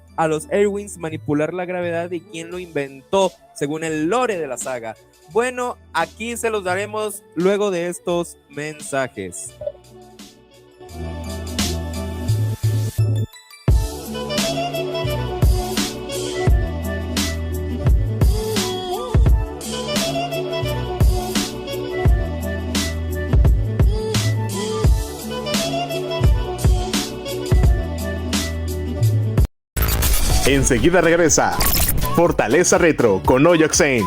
Speaker 1: Airwings manipular la gravedad y quién lo inventó según el lore de la saga? Bueno, aquí se los daremos luego de estos mensajes.
Speaker 2: Enseguida regresa Fortaleza Retro con Oyoxane.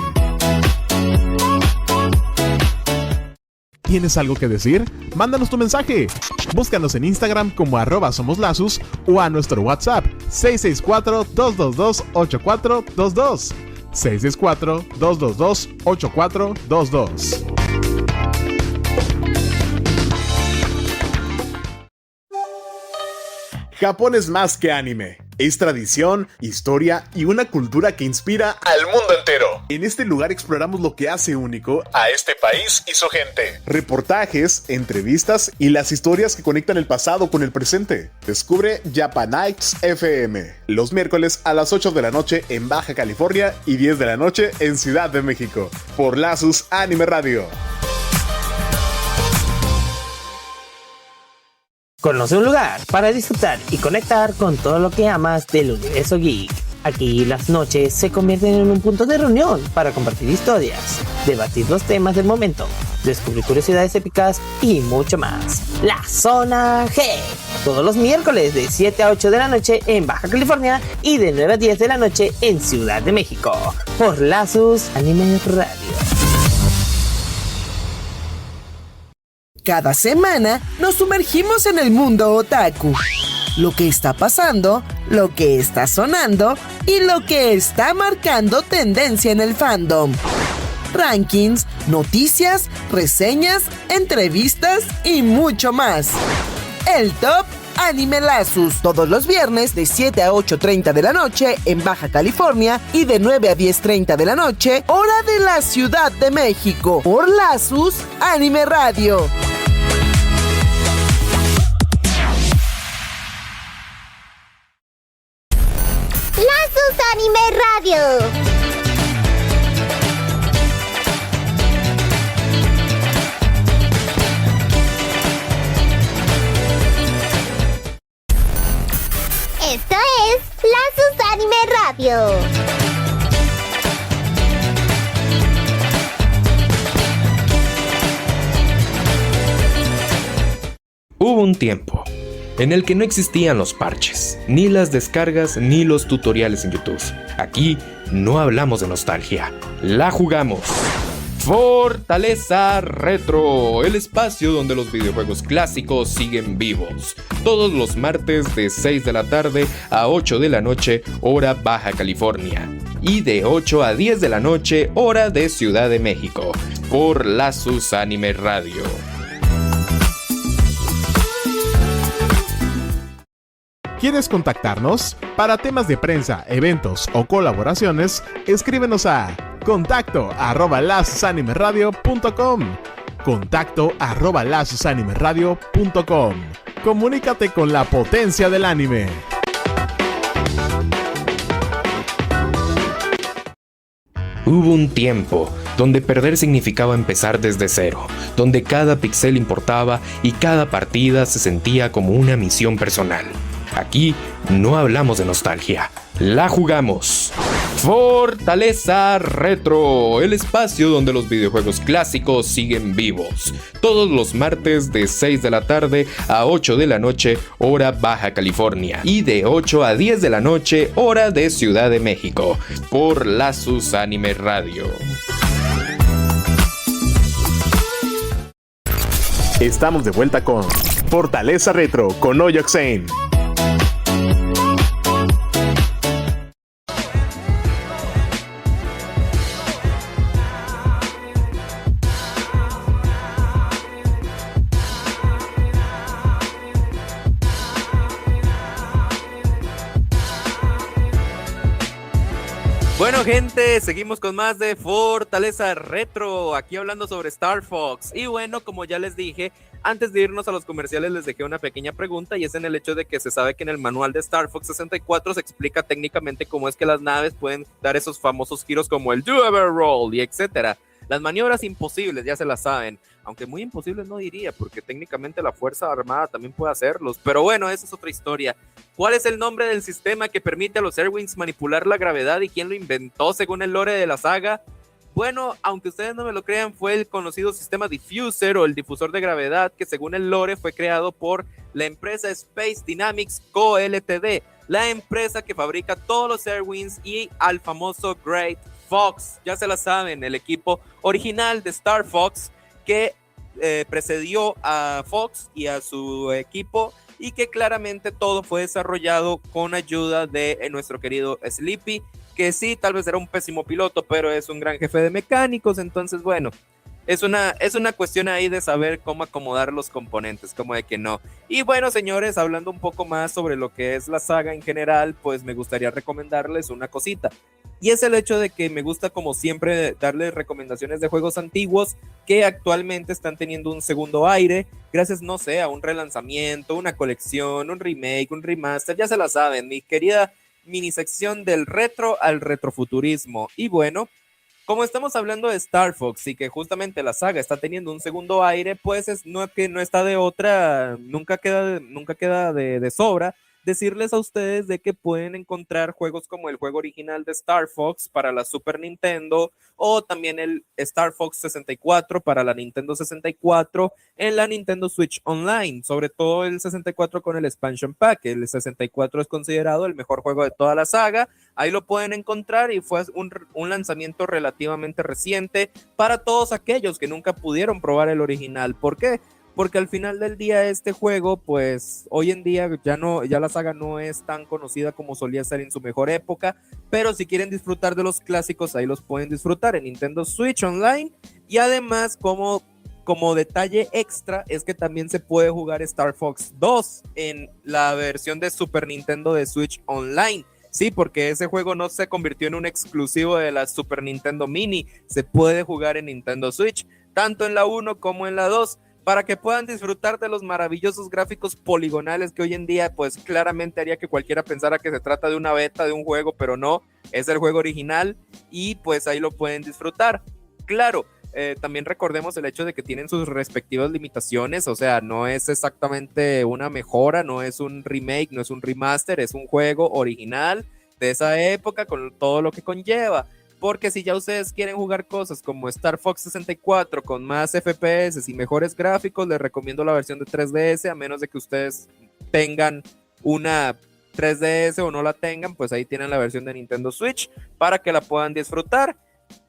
Speaker 2: ¿Tienes algo que decir? Mándanos tu mensaje. Búscanos en Instagram como @somoslazus o a nuestro WhatsApp 664-222-8422. 664-222-8422. Japón es más que anime. Es tradición, historia y una cultura que inspira al mundo entero. En este lugar exploramos lo que hace único a este país y su gente. Reportajes, entrevistas y las historias que conectan el pasado con el presente. Descubre Japanites FM. Los miércoles a las 8 de la noche en Baja California y 10 de la noche en Ciudad de México. Por Lazus Anime Radio.
Speaker 6: Conoce un lugar para disfrutar y conectar con todo lo que amas del universo geek. Aquí las noches se convierten en un punto de reunión para compartir historias, debatir los temas del momento, descubrir curiosidades épicas y mucho más. La Zona G, todos los miércoles de 7 a 8 de la noche en Baja California y de 9 a 10 de la noche en Ciudad de México, por Lazus Anime Radio.
Speaker 5: Cada semana nos sumergimos en el mundo otaku. Lo que está pasando, lo que está sonando y lo que está marcando tendencia en el fandom. Rankings, noticias, reseñas, entrevistas y mucho más. El Top Anime Lazus, todos los viernes de 7 a 8:30 de la noche en Baja California y de 9 a 10:30 de la noche, hora de la Ciudad de México, por Lazus Anime Radio.
Speaker 4: Lazus Anime Radio. Esto es Lazus Anime Radio.
Speaker 3: Hubo un tiempo en el que no existían los parches, ni las descargas, ni los tutoriales en YouTube. Aquí no hablamos de nostalgia, la jugamos. Fortaleza Retro, el espacio donde los videojuegos clásicos siguen vivos. Todos los martes de 6 de la tarde a 8 de la noche, hora Baja California. Y de 8 a 10 de la noche, hora de Ciudad de México, por Lazus Anime Radio.
Speaker 2: ¿Quieres contactarnos? Para temas de prensa, eventos o colaboraciones, escríbenos a contacto@lazusanimeradio.com. contacto@lazusanimeradio.com. Comunícate con la potencia del anime.
Speaker 3: Hubo un tiempo donde perder significaba empezar desde cero, donde cada pixel importaba y cada partida se sentía como una misión personal. Aquí no hablamos de nostalgia, la jugamos. Fortaleza Retro, el espacio donde los videojuegos clásicos siguen vivos. Todos los martes de 6 de la tarde a 8 de la noche, hora Baja California. Y de 8 a 10 de la noche, hora de Ciudad de México. Por Lazus Anime Radio.
Speaker 2: Estamos de vuelta con Fortaleza Retro con Oyoxane.
Speaker 1: Bueno, gente, seguimos con más de Fortaleza Retro, aquí hablando sobre Star Fox. Y bueno, como ya les dije, antes de irnos a los comerciales les dejé una pequeña pregunta, y es en el hecho de que se sabe que en el manual de Star Fox 64 se explica técnicamente cómo es que las naves pueden dar esos famosos giros como el Do Ever Roll y etcétera. Las maniobras imposibles, ya se las saben, aunque muy imposibles no diría, porque técnicamente la Fuerza Armada también puede hacerlos, pero bueno, esa es otra historia. ¿Cuál es el nombre del sistema que permite a los Airwings manipular la gravedad y quién lo inventó según el lore de la saga? Bueno, aunque ustedes no me lo crean, fue el conocido sistema Diffuser o el difusor de gravedad, que según el lore fue creado por la empresa Space Dynamics Co. Ltd., la empresa que fabrica todos los Airwings y al famoso Great Fox. Ya se la saben, el equipo original de Star Fox que precedió a Fox y a su equipo, y que claramente todo fue desarrollado con ayuda de nuestro querido Sleepy, que sí, tal vez era un pésimo piloto, pero es un gran jefe de mecánicos. Entonces, bueno, es una cuestión ahí de saber cómo acomodar los componentes, como de que no. Y bueno, señores, hablando un poco más sobre lo que es la saga en general, pues me gustaría recomendarles una cosita. Y es el hecho de que me gusta, como siempre, darles recomendaciones de juegos antiguos que actualmente están teniendo un segundo aire, gracias, no sé, a un relanzamiento, una colección, un remake, un remaster, ya se la saben, mi querida mini sección del retro al retrofuturismo. Y bueno, como estamos hablando de Star Fox y que justamente la saga está teniendo un segundo aire, pues que no está de otra, nunca queda de sobra decirles a ustedes de que pueden encontrar juegos como el juego original de Star Fox para la Super Nintendo, o también el Star Fox 64 para la Nintendo 64 en la Nintendo Switch Online, sobre todo el 64 con el Expansion Pack. El 64 es considerado el mejor juego de toda la saga, ahí lo pueden encontrar, y fue un lanzamiento relativamente reciente para todos aquellos que nunca pudieron probar el original. ¿Por qué? Porque al final del día este juego, pues hoy en día ya la saga no es tan conocida como solía ser en su mejor época, pero si quieren disfrutar de los clásicos, ahí los pueden disfrutar en Nintendo Switch Online. Y además, como detalle extra, es que también se puede jugar Star Fox 2 en la versión de Super Nintendo de Switch Online. Sí, porque ese juego no se convirtió en un exclusivo de la Super Nintendo Mini, se puede jugar en Nintendo Switch, tanto en la 1 como en la 2, para que puedan disfrutar de los maravillosos gráficos poligonales que hoy en día pues claramente haría que cualquiera pensara que se trata de una beta de un juego, pero no, es el juego original, y pues ahí lo pueden disfrutar. Claro, también recordemos el hecho de que tienen sus respectivas limitaciones, o sea, no es exactamente una mejora, no es un remake, no es un remaster, es un juego original de esa época con todo lo que conlleva. Porque si ya ustedes quieren jugar cosas como Star Fox 64 con más FPS y mejores gráficos, les recomiendo la versión de 3DS, a menos de que ustedes tengan una 3DS o no la tengan, pues ahí tienen la versión de Nintendo Switch para que la puedan disfrutar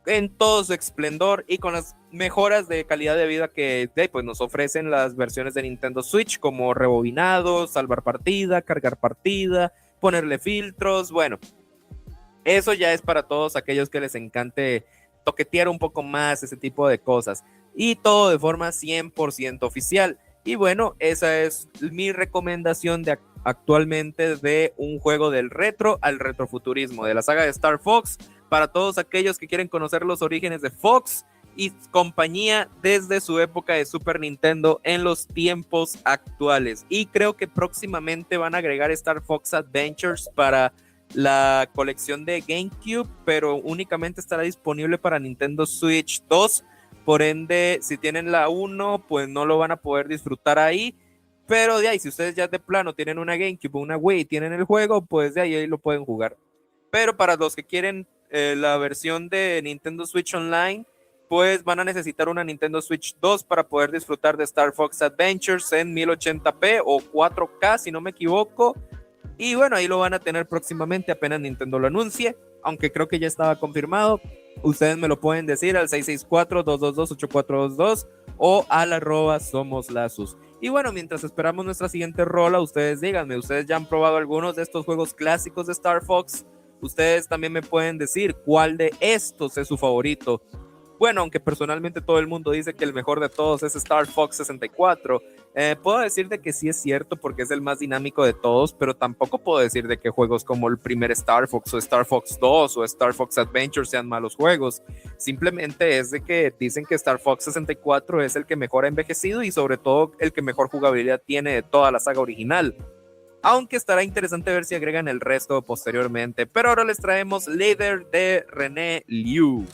Speaker 1: en todo su esplendor y con las mejoras de calidad de vida que pues nos ofrecen las versiones de Nintendo Switch, como rebobinado, salvar partida, cargar partida, ponerle filtros. Bueno, eso ya es para todos aquellos que les encante toquetear un poco más ese tipo de cosas, y todo de forma 100% oficial. Y bueno, esa es mi recomendación de actualmente de un juego del retro al retrofuturismo, de la saga de Star Fox, para todos aquellos que quieren conocer los orígenes de Fox y compañía desde su época de Super Nintendo en los tiempos actuales. Y creo que próximamente van a agregar Star Fox Adventures para la colección de GameCube, pero únicamente estará disponible para Nintendo Switch 2, por ende si tienen la 1 pues no lo van a poder disfrutar ahí, pero de ahí si ustedes ya de plano tienen una GameCube o una Wii y tienen el juego, pues de ahí lo pueden jugar. Pero para los que quieren la versión de Nintendo Switch Online, pues van a necesitar una Nintendo Switch 2 para poder disfrutar de Star Fox Adventures en 1080p o 4K, si no me equivoco. Y bueno, ahí lo van a tener próximamente, apenas Nintendo lo anuncie, aunque creo que ya estaba confirmado. Ustedes me lo pueden decir al 664-222-8422 o al @SomosLazus. Y bueno, mientras esperamos nuestra siguiente rola, ustedes díganme, ¿ustedes ya han probado algunos de estos juegos clásicos de Star Fox? Ustedes también me pueden decir cuál de estos es su favorito. Bueno, aunque personalmente todo el mundo dice que el mejor de todos es Star Fox 64, puedo decir de que sí es cierto porque es el más dinámico de todos, pero tampoco puedo decir de que juegos como el primer Star Fox o Star Fox 2 o Star Fox Adventure sean malos juegos. Simplemente es de que dicen que Star Fox 64 es el que mejor ha envejecido y sobre todo el que mejor jugabilidad tiene de toda la saga original. Aunque estará interesante ver si agregan el resto posteriormente. Pero ahora les traemos Leader de René Liu.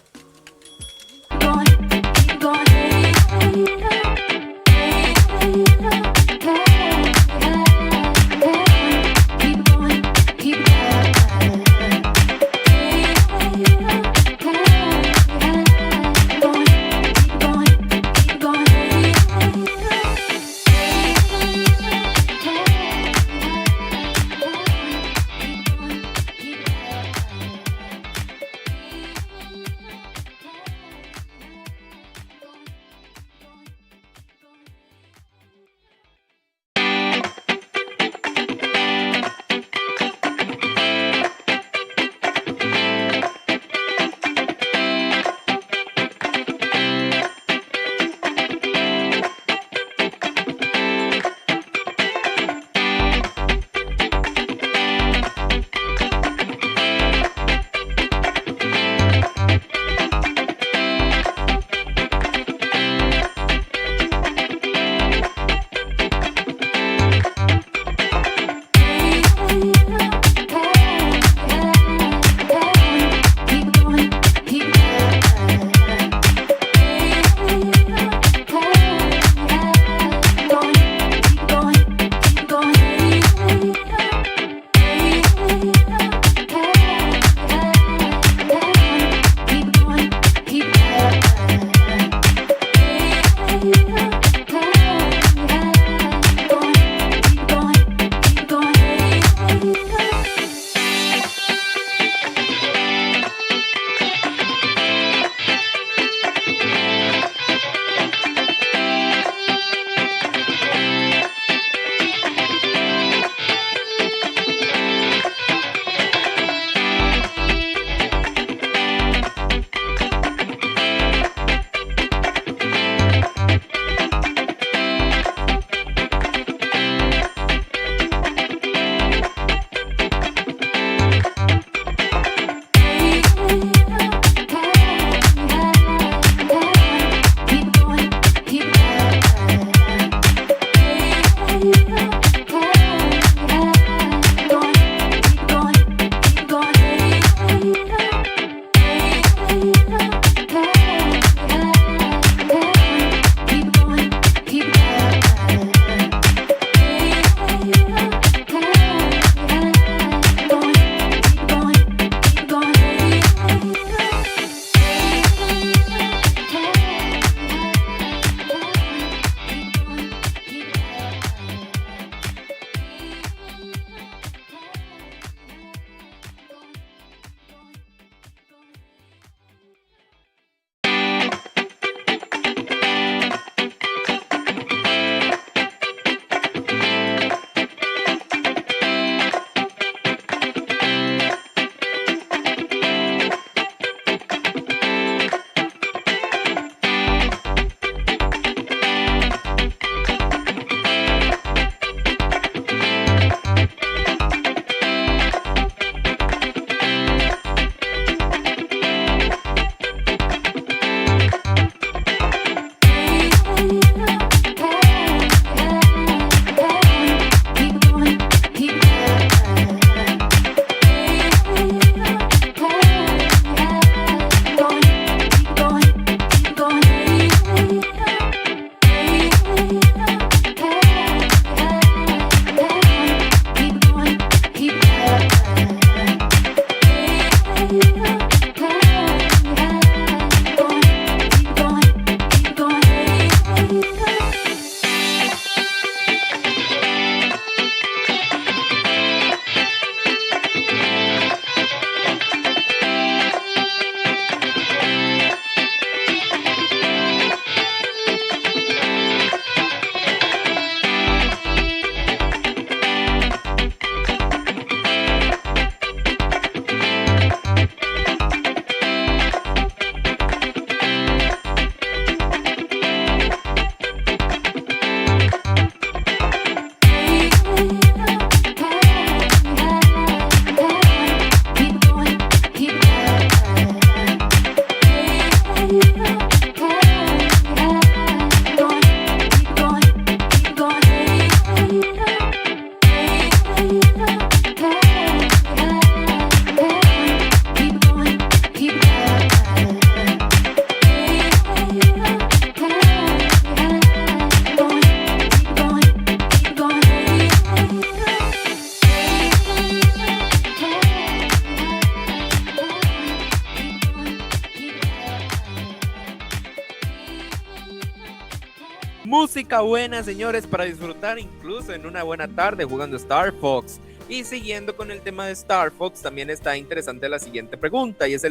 Speaker 1: Música buena, señores, para disfrutar incluso en una buena tarde jugando Star Fox. Y siguiendo con el tema de Star Fox, también está interesante la siguiente pregunta, y es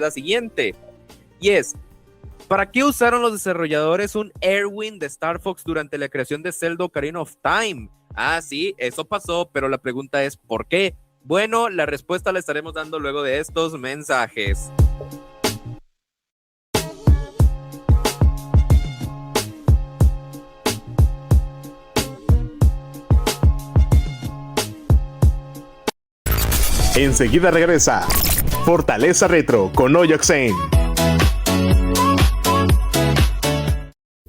Speaker 1: la siguiente. Y es, ¿para qué usaron los desarrolladores un Airwing de Star Fox durante la creación de Zelda Ocarina of Time? Ah, sí, eso pasó, pero la pregunta es ¿por qué? Bueno, la respuesta la estaremos dando luego de estos mensajes.
Speaker 2: Enseguida regresa Fortaleza Retro con Oyoxen.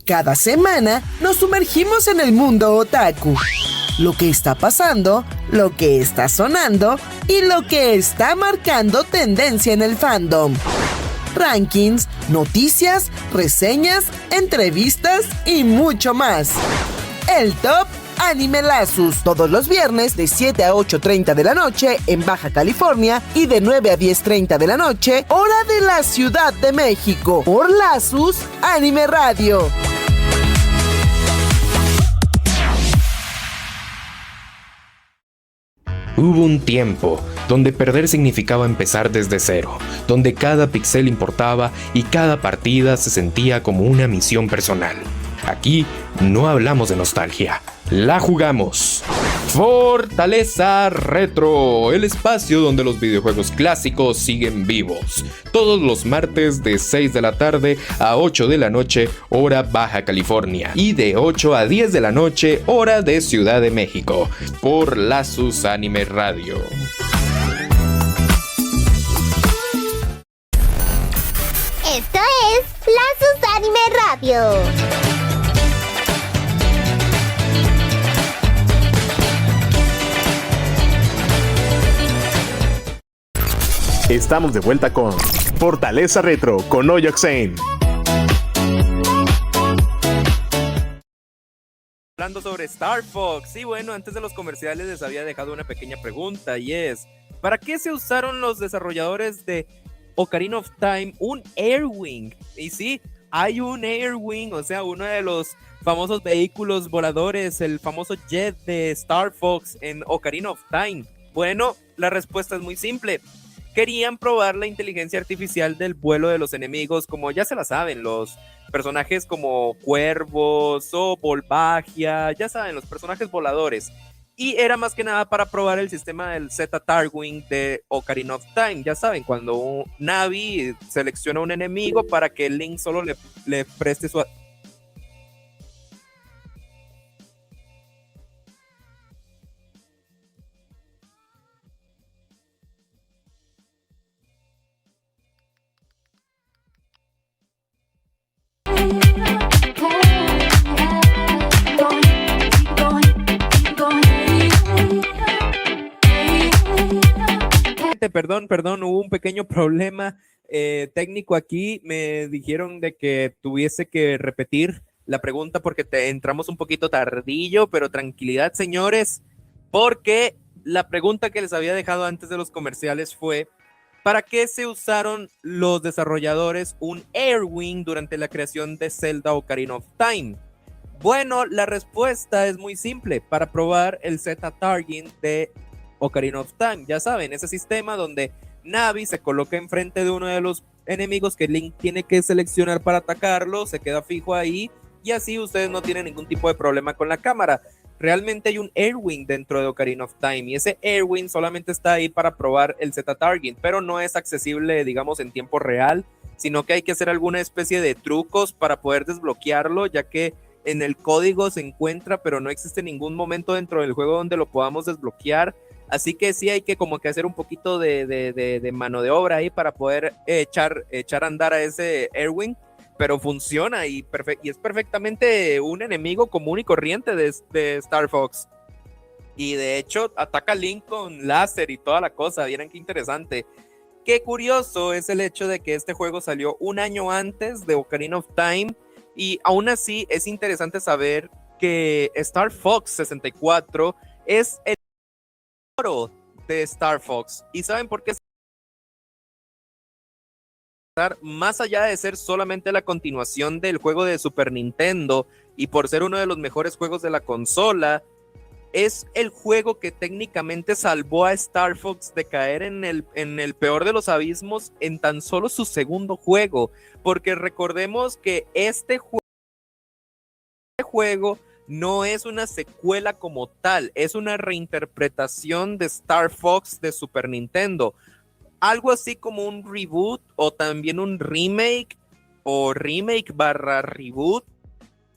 Speaker 5: Cada semana nos sumergimos en el mundo otaku. Lo que está pasando, lo que está sonando y lo que está marcando tendencia en el fandom. Rankings, noticias, reseñas, entrevistas y mucho más. El Top Anime Lazus, todos los viernes de 7 a 8:30 de la noche en Baja California y de 9 a 10:30 de la noche, hora de la Ciudad de México, por Lazus Anime Radio.
Speaker 3: Hubo un tiempo donde perder significaba empezar desde cero, donde cada pixel importaba y cada partida se sentía como una misión personal. Aquí no hablamos de nostalgia, la jugamos. Fortaleza Retro, el espacio donde los videojuegos clásicos siguen vivos. Todos los martes de 6 de la tarde a 8 de la noche, hora Baja California. Y de 8 a 10 de la noche, hora de Ciudad de México. Por Lazus Anime Radio.
Speaker 4: Esto es Lazus Anime Radio.
Speaker 2: Estamos de vuelta con Fortaleza Retro con Oyoxen.
Speaker 1: Hablando sobre Star Fox, y bueno, antes de los comerciales les había dejado una pequeña pregunta, y es, ¿para qué se usaron los desarrolladores de Ocarina of Time un Airwing? Y sí, hay un Airwing, o sea, uno de los famosos vehículos voladores, el famoso jet de Star Fox en Ocarina of Time. Bueno, la respuesta es muy simple. Querían probar la inteligencia artificial del vuelo de los enemigos, como ya se la saben, los personajes como cuervos o Volvagia, ya saben, los personajes voladores. Y era más que nada para probar el sistema del Z-Tarwing de Ocarina of Time. Ya saben, cuando un Navi selecciona un enemigo para que Link solo le preste su... Perdón, hubo un pequeño problema técnico aquí. Me dijeron de que tuviese que repetir la pregunta porque entramos un poquito tardillo, pero tranquilidad, señores, porque la pregunta que les había dejado antes de los comerciales fue: ¿para qué se usaron los desarrolladores un Airwing durante la creación de Zelda Ocarina of Time? Bueno, la respuesta es muy simple: para probar el Z-Targeting de Ocarina of Time. Ya saben, ese sistema donde Navi se coloca enfrente de uno de los enemigos que Link tiene que seleccionar para atacarlo, se queda fijo ahí y así ustedes no tienen ningún tipo de problema con la cámara. Realmente hay un Airwing dentro de Ocarina of Time y ese Airwing solamente está ahí para probar el Z-Targeting, pero no es accesible, digamos, en tiempo real, sino que hay que hacer alguna especie de trucos para poder desbloquearlo, ya que en el código se encuentra, pero no existe ningún momento dentro del juego donde lo podamos desbloquear. Así que sí hay que como que hacer un poquito de mano de obra ahí para poder echar a andar a ese Airwing, pero funciona y es perfectamente un enemigo común y corriente de Star Fox. Y de hecho ataca a Link con láser y toda la cosa. Vieran qué interesante. Qué curioso es el hecho de que este juego salió un año antes de Ocarina of Time, y aún así es interesante saber que Star Fox 64 es el oro de Star Fox. ¿Y saben por qué? Más allá de ser solamente la continuación del juego de Super Nintendo y por ser uno de los mejores juegos de la consola, es el juego que técnicamente salvó a Star Fox de caer en el peor de los abismos en tan solo su segundo juego, porque recordemos que este juego no es una secuela como tal, es una reinterpretación de Star Fox de Super Nintendo, algo así como un reboot o también un remake o remake barra reboot.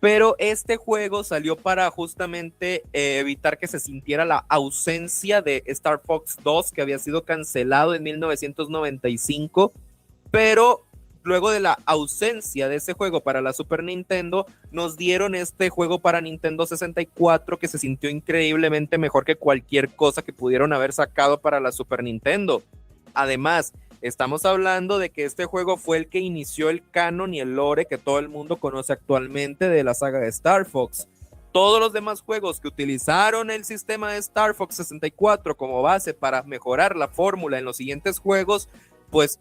Speaker 1: Pero este juego salió para justamente evitar que se sintiera la ausencia de Star Fox 2, que había sido cancelado en 1995. Pero luego de la ausencia de ese juego para la Super Nintendo, nos dieron este juego para Nintendo 64, que se sintió increíblemente mejor que cualquier cosa que pudieron haber sacado para la Super Nintendo. Además, estamos hablando de que este juego fue el que inició el canon y el lore que todo el mundo conoce actualmente de la saga de Star Fox. Todos los demás juegos que utilizaron el sistema de Star Fox 64 como base para mejorar la fórmula en los siguientes juegos, pues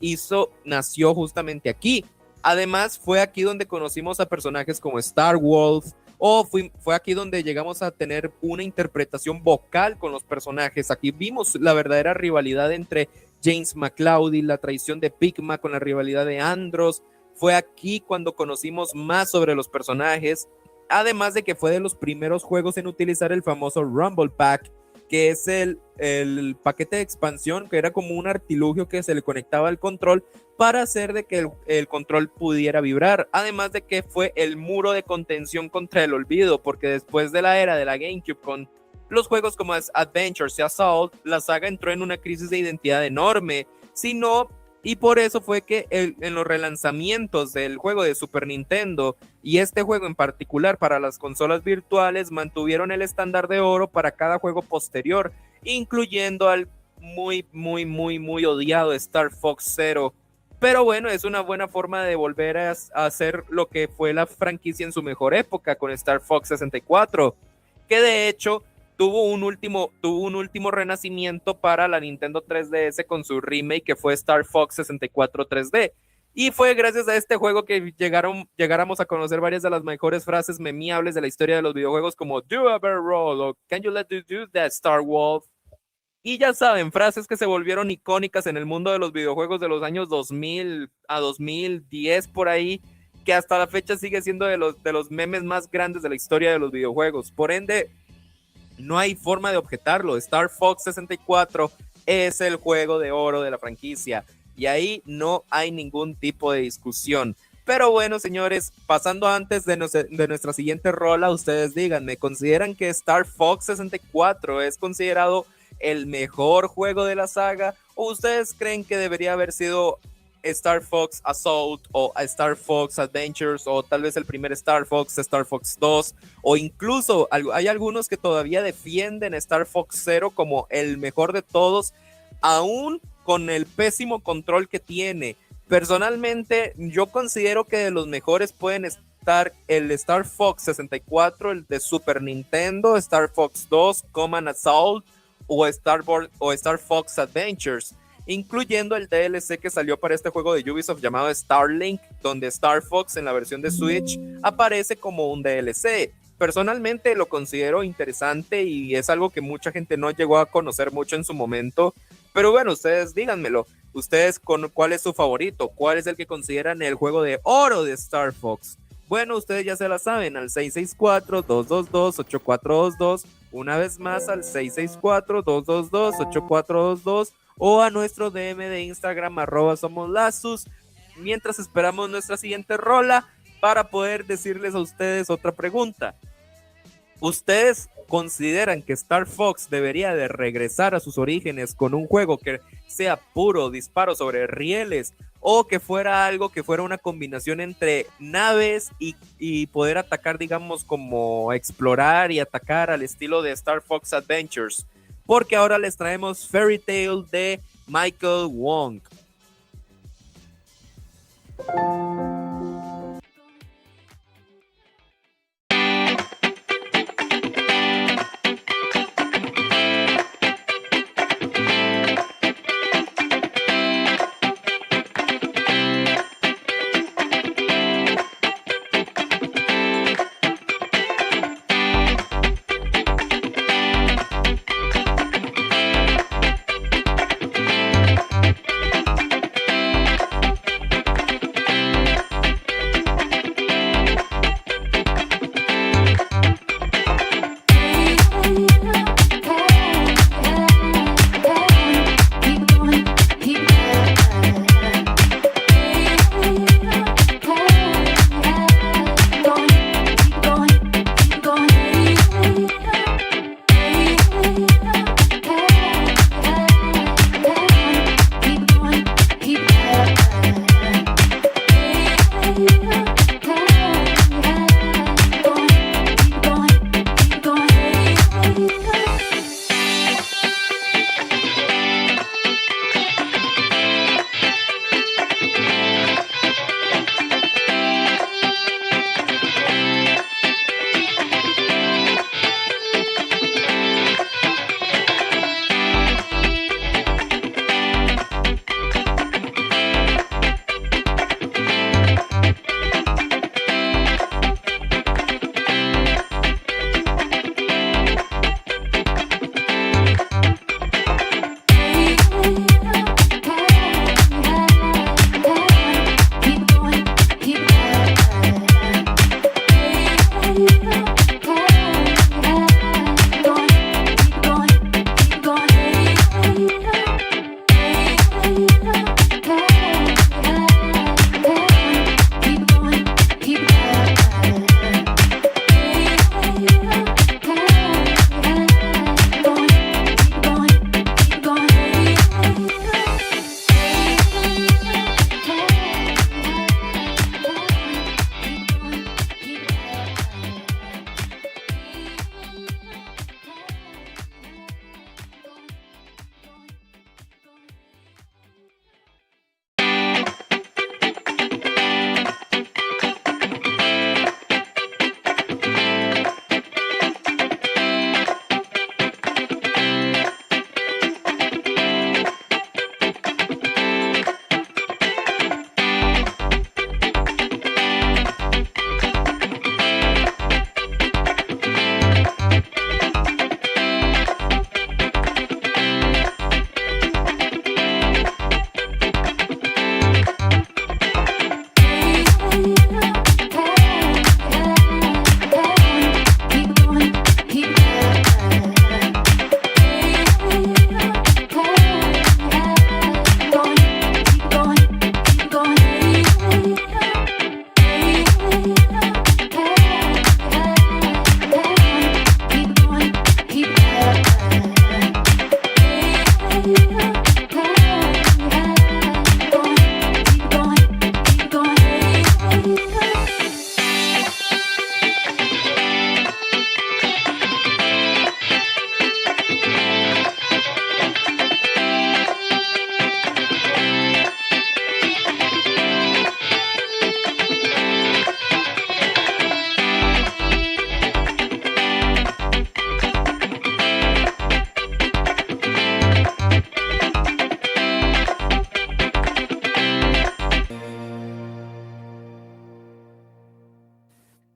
Speaker 1: nació justamente aquí. Además, fue aquí donde conocimos a personajes como Star Wolf, o fue aquí donde llegamos a tener una interpretación vocal con los personajes. Aquí vimos la verdadera rivalidad entre James McCloud y la traición de Pigma con la rivalidad de Andros. Fue aquí cuando conocimos más sobre los personajes, además de que fue de los primeros juegos en utilizar el famoso Rumble Pack, que es el paquete de expansión, que era como un artilugio que se le conectaba al control para hacer de que el control pudiera vibrar, además de que fue el muro de contención contra el olvido, porque después de la era de la GameCube con los juegos como Adventures y Assault, la saga entró en una crisis de identidad enorme, y por eso fue que en los relanzamientos del juego de Super Nintendo y este juego en particular para las consolas virtuales mantuvieron el estándar de oro para cada juego posterior, incluyendo al muy odiado Star Fox Zero. Pero bueno, es una buena forma de volver a hacer lo que fue la franquicia en su mejor época con Star Fox 64, que de hecho tuvo un último renacimiento para la Nintendo 3DS con su remake, que fue Star Fox 64 3D. Y fue gracias a este juego que llegáramos a conocer varias de las mejores frases memeables de la historia de los videojuegos, como "Do a better roll" o "Can you let me do that, Star Wolf?". Y ya saben, frases que se volvieron icónicas en el mundo de los videojuegos de los años 2000 a 2010 por ahí, que hasta la fecha sigue siendo de los memes más grandes de la historia de los videojuegos. Por ende, no hay forma de objetarlo. Star Fox 64 es el juego de oro de la franquicia y ahí no hay ningún tipo de discusión. Pero bueno, señores, pasando antes de nuestra siguiente rola, ustedes díganme, ¿consideran que Star Fox 64 es considerado el mejor juego de la saga? ¿O ustedes creen que debería haber sido Star Fox Assault o Star Fox Adventures, o tal vez el primer Star Fox 2, o incluso hay algunos que todavía defienden Star Fox Zero como el mejor de todos, aún con el pésimo control que tiene? Personalmente, yo considero que de los mejores pueden estar el Star Fox 64, el de Super Nintendo, Star Fox 2, Command Assault o Star Fox Adventures, incluyendo el DLC que salió para este juego de Ubisoft llamado Starlink, donde Star Fox en la versión de Switch aparece como un DLC. Personalmente lo considero interesante y es algo que mucha gente no llegó a conocer mucho en su momento, pero bueno, ustedes díganmelo. ¿Ustedes cuál es su favorito? ¿Cuál es el que consideran el juego de oro de Star Fox? Bueno, ustedes ya se la saben, al 664-222-8422, una vez más al 664-222-8422, o a nuestro DM de Instagram, @somoslazos, mientras esperamos nuestra siguiente rola para poder decirles a ustedes otra pregunta. ¿Ustedes consideran que Star Fox debería de regresar a sus orígenes con un juego que sea puro disparo sobre rieles, o que fuera algo que fuera una combinación entre naves y poder atacar, digamos, como explorar y atacar al estilo de Star Fox Adventures? Porque ahora les traemos Fairy Tail de Michael Wong.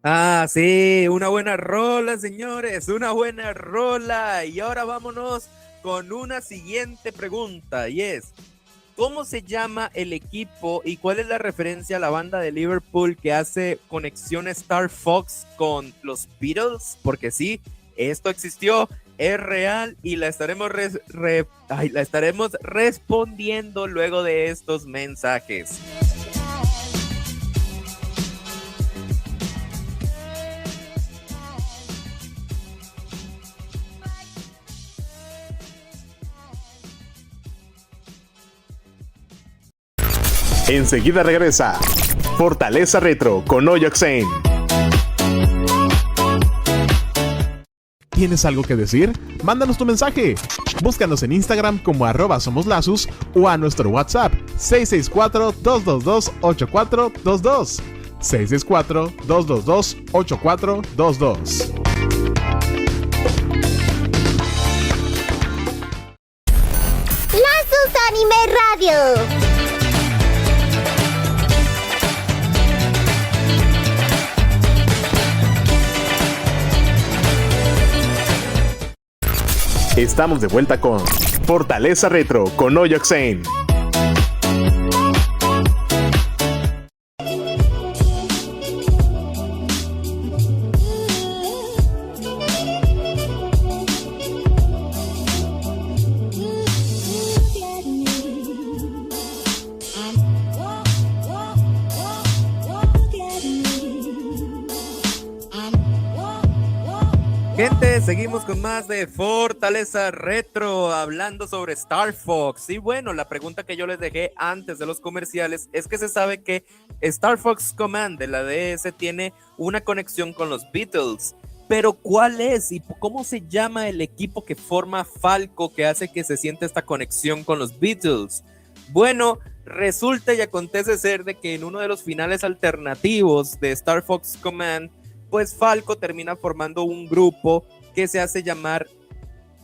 Speaker 1: Ah, sí, una buena rola, señores, una buena rola. Y ahora vámonos con una siguiente pregunta, y es, ¿cómo se llama el equipo y cuál es la referencia a la banda de Liverpool que hace conexión Star Fox con los Beatles? Porque sí, esto existió, es real y la estaremos, la estaremos respondiendo luego de estos mensajes.
Speaker 2: Enseguida regresa Fortaleza Retro con Oyoxen. ¿Tienes algo que decir? Mándanos tu mensaje. Búscanos en Instagram como @somoslazus o a nuestro WhatsApp 664-222-8422. 664-222-8422.
Speaker 4: Lazos Anime Radio.
Speaker 2: Estamos de vuelta con Fortaleza Retro con Oyoxen.
Speaker 1: Gente, seguimos con más de Fortaleza Retro, hablando sobre Star Fox. Y bueno, la pregunta que yo les dejé antes de los comerciales es que se sabe que Star Fox Command de la DS tiene una conexión con los Beatles. Pero ¿cuál es y cómo se llama el equipo que forma Falco que hace que se sienta esta conexión con los Beatles? Bueno, resulta y acontece ser de que en uno de los finales alternativos de Star Fox Command, pues Falco termina formando un grupo que se hace llamar,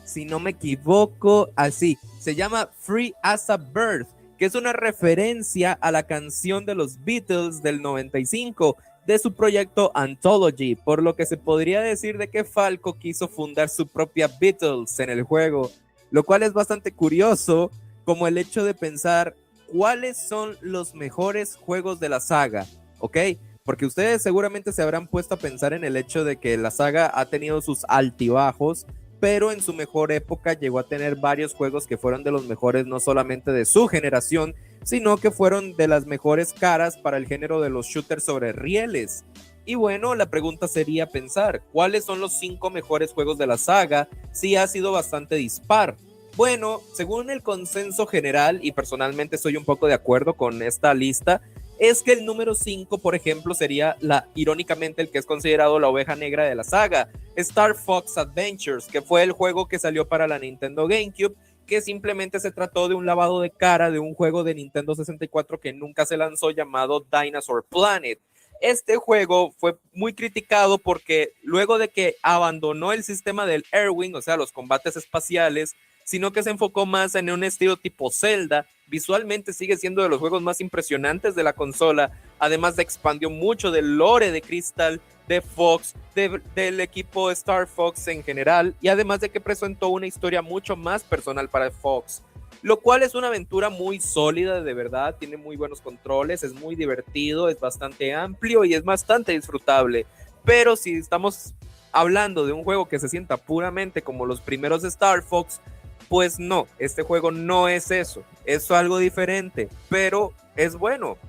Speaker 1: si no me equivoco, así, se llama Free as a Bird, que es una referencia a la canción de los Beatles del 95 de su proyecto Anthology, por lo que se podría decir de que Falco quiso fundar su propia Beatles en el juego, lo cual es bastante curioso, como el hecho de pensar cuáles son los mejores juegos de la saga, ¿ok? Porque ustedes seguramente se habrán puesto a pensar en el hecho de que la saga ha tenido sus altibajos, pero en su mejor época llegó a tener varios juegos que fueron de los mejores no solamente de su generación, sino que fueron de las mejores caras para el género de los shooters sobre rieles. Y bueno, la pregunta sería pensar, ¿cuáles son los 5 mejores juegos de la saga? Sí ha sido bastante dispar. Bueno, según el consenso general, y personalmente estoy un poco de acuerdo con esta lista, es que el número 5, por ejemplo, sería irónicamente el que es considerado la oveja negra de la saga, Star Fox Adventures, que fue el juego que salió para la Nintendo GameCube, que simplemente se trató de un lavado de cara de un juego de Nintendo 64 que nunca se lanzó llamado Dinosaur Planet. Este juego fue muy criticado porque luego de que abandonó el sistema del Airwing, o sea, los combates espaciales, sino que se enfocó más en un estilo tipo Zelda, visualmente sigue siendo de los juegos más impresionantes de la consola, además de expandió mucho del lore de Crystal, de Fox, del equipo Star Fox en general, y además de que presentó una historia mucho más personal para Fox, lo cual es una aventura muy sólida, de verdad, tiene muy buenos controles, es muy divertido, es bastante amplio y es bastante disfrutable, pero si estamos hablando de un juego que se sienta puramente como los primeros Star Fox, pues no, este juego no es eso, es algo diferente, pero es bueno.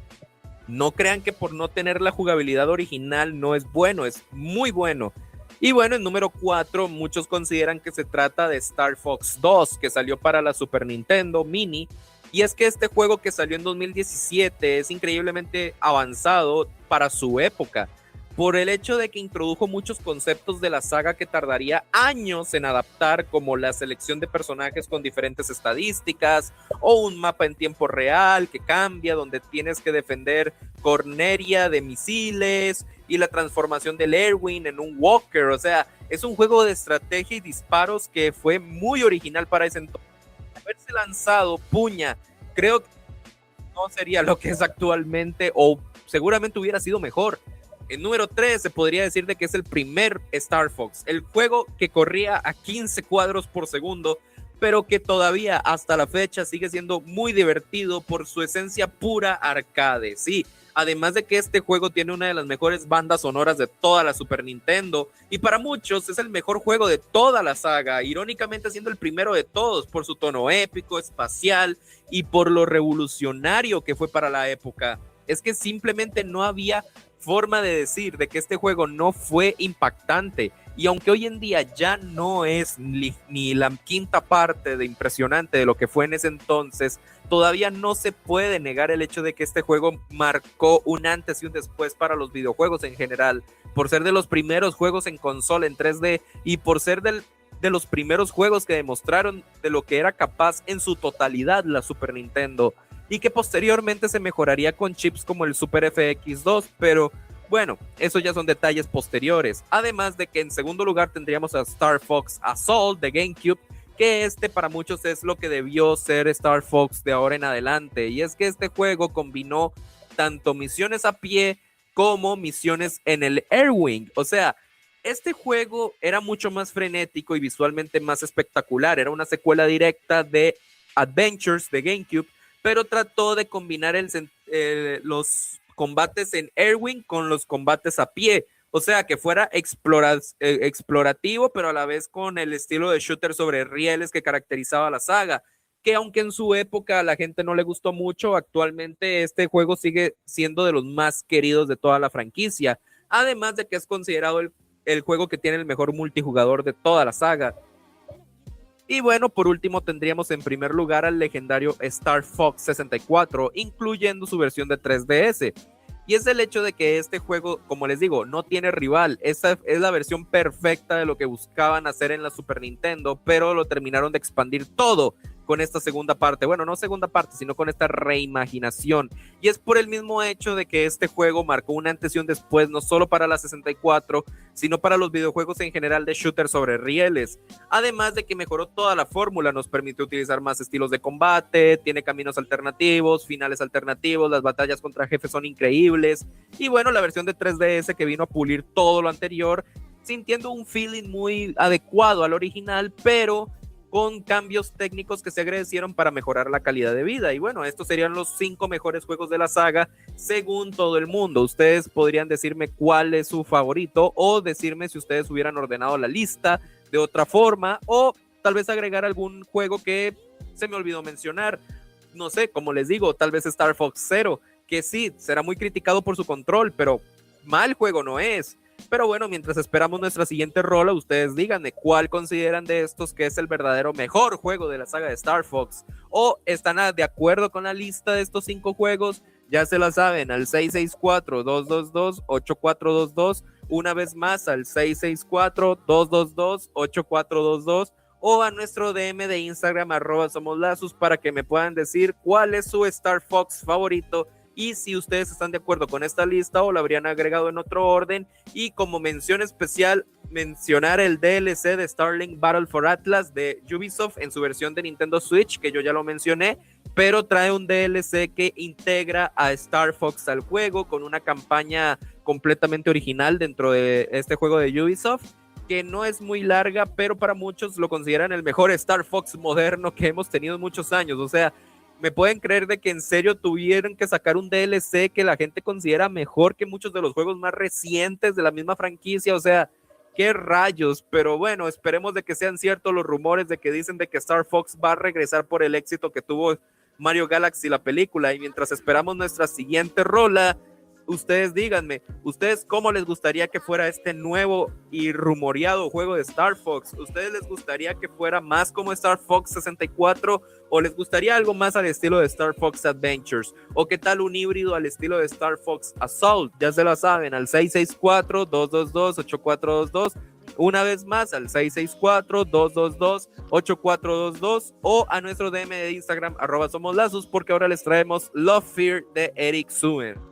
Speaker 1: No crean que por no tener la jugabilidad original no es bueno, es muy bueno. Y bueno, en número 4, muchos consideran que se trata de Star Fox 2, que salió para la Super Nintendo Mini, y es que este juego que salió en 2017 es increíblemente avanzado para su época, por el hecho de que introdujo muchos conceptos de la saga que tardaría años en adaptar, como la selección de personajes con diferentes estadísticas, o un mapa en tiempo real que cambia, donde tienes que defender Corneria de misiles, y la transformación del Airwing en un Walker. O sea, es un juego de estrategia y disparos que fue muy original para ese entonces. Haberse lanzado, puña, creo que no sería lo que es actualmente, o seguramente hubiera sido mejor. En número 3 se podría decir de que es el primer Star Fox, el juego que corría a 15 cuadros por segundo, pero que todavía hasta la fecha sigue siendo muy divertido por su esencia pura arcade. Sí, además de que este juego tiene una de las mejores bandas sonoras de toda la Super Nintendo y para muchos es el mejor juego de toda la saga, irónicamente siendo el primero de todos por su tono épico, espacial y por lo revolucionario que fue para la época. Es que simplemente no había forma de decir de que este juego no fue impactante. Y aunque hoy en día ya no es ni la quinta parte de impresionante de lo que fue en ese entonces, todavía no se puede negar el hecho de que este juego marcó un antes y un después para los videojuegos en general, por ser de los primeros juegos en consola en 3D y por ser de los primeros juegos que demostraron de lo que era capaz en su totalidad la Super Nintendo, y que posteriormente se mejoraría con chips como el Super FX2, pero bueno, esos ya son detalles posteriores. Además de que en segundo lugar tendríamos a Star Fox Assault de GameCube, que para muchos es lo que debió ser Star Fox de ahora en adelante. Y es que este juego combinó tanto misiones a pie como misiones en el Airwing. O sea, este juego era mucho más frenético y visualmente más espectacular. Era una secuela directa de Adventures de GameCube, pero trató de combinar los combates en Airwing con los combates a pie, o sea, que fuera explorativo, pero a la vez con el estilo de shooter sobre rieles que caracterizaba la saga, que aunque en su época a la gente no le gustó mucho, actualmente este juego sigue siendo de los más queridos de toda la franquicia, además de que es considerado el juego que tiene el mejor multijugador de toda la saga. Y bueno, por último tendríamos en primer lugar al legendario Star Fox 64, incluyendo su versión de 3DS. Y es el hecho de que este juego, como les digo, no tiene rival. Esta es la versión perfecta de lo que buscaban hacer en la Super Nintendo, pero lo terminaron de expandir todo con esta segunda parte. Bueno, no segunda parte, sino con esta reimaginación. Y es por el mismo hecho de que este juego marcó un antes y un después, no solo para la 64, sino para los videojuegos en general de shooter sobre rieles. Además de que mejoró toda la fórmula, nos permite utilizar más estilos de combate, tiene caminos alternativos, finales alternativos, las batallas contra jefes son increíbles. Y bueno, la versión de 3DS que vino a pulir todo lo anterior, sintiendo un feeling muy adecuado al original, pero con cambios técnicos que se agradecieron para mejorar la calidad de vida. Y bueno, estos serían los 5 mejores juegos de la saga según todo el mundo. Ustedes podrían decirme cuál es su favorito o decirme si ustedes hubieran ordenado la lista de otra forma o tal vez agregar algún juego que se me olvidó mencionar. No sé, como les digo, tal vez Star Fox Zero, que sí, será muy criticado por su control, pero mal juego no es. Pero bueno, mientras esperamos nuestra siguiente rola, ustedes díganme cuál consideran de estos que es el verdadero mejor juego de la saga de Star Fox, o están de acuerdo con la lista de estos 5 juegos. Ya se la saben, al 664-222-8422, una vez más al 664-222-8422, o a nuestro DM de Instagram @somoslazos para que me puedan decir cuál es su Star Fox favorito y si ustedes están de acuerdo con esta lista o la habrían agregado en otro orden. Y como mención especial, mencionar el DLC de Starlink Battle for Atlas de Ubisoft en su versión de Nintendo Switch, que yo ya lo mencioné, pero trae un DLC que integra a Star Fox al juego con una campaña completamente original dentro de este juego de Ubisoft, que no es muy larga, pero para muchos lo consideran el mejor Star Fox moderno que hemos tenido en muchos años. O sea, ¿me pueden creer de que en serio tuvieron que sacar un DLC que la gente considera mejor que muchos de los juegos más recientes de la misma franquicia? O sea, qué rayos. Pero bueno, esperemos de que sean ciertos los rumores de que dicen de que Star Fox va a regresar por el éxito que tuvo Mario Galaxy la película. Y mientras esperamos nuestra siguiente rola, ustedes díganme, ¿ustedes cómo les gustaría que fuera este nuevo y rumoreado juego de Star Fox? ¿Ustedes les gustaría que fuera más como Star Fox 64 o les gustaría algo más al estilo de Star Fox Adventures? ¿O qué tal un híbrido al estilo de Star Fox Assault? Ya se lo saben, al 664-222-8422, una vez más al 664-222-8422 o a nuestro DM de Instagram @somoslazos, porque ahora les traemos Love Fear de Eric Suen.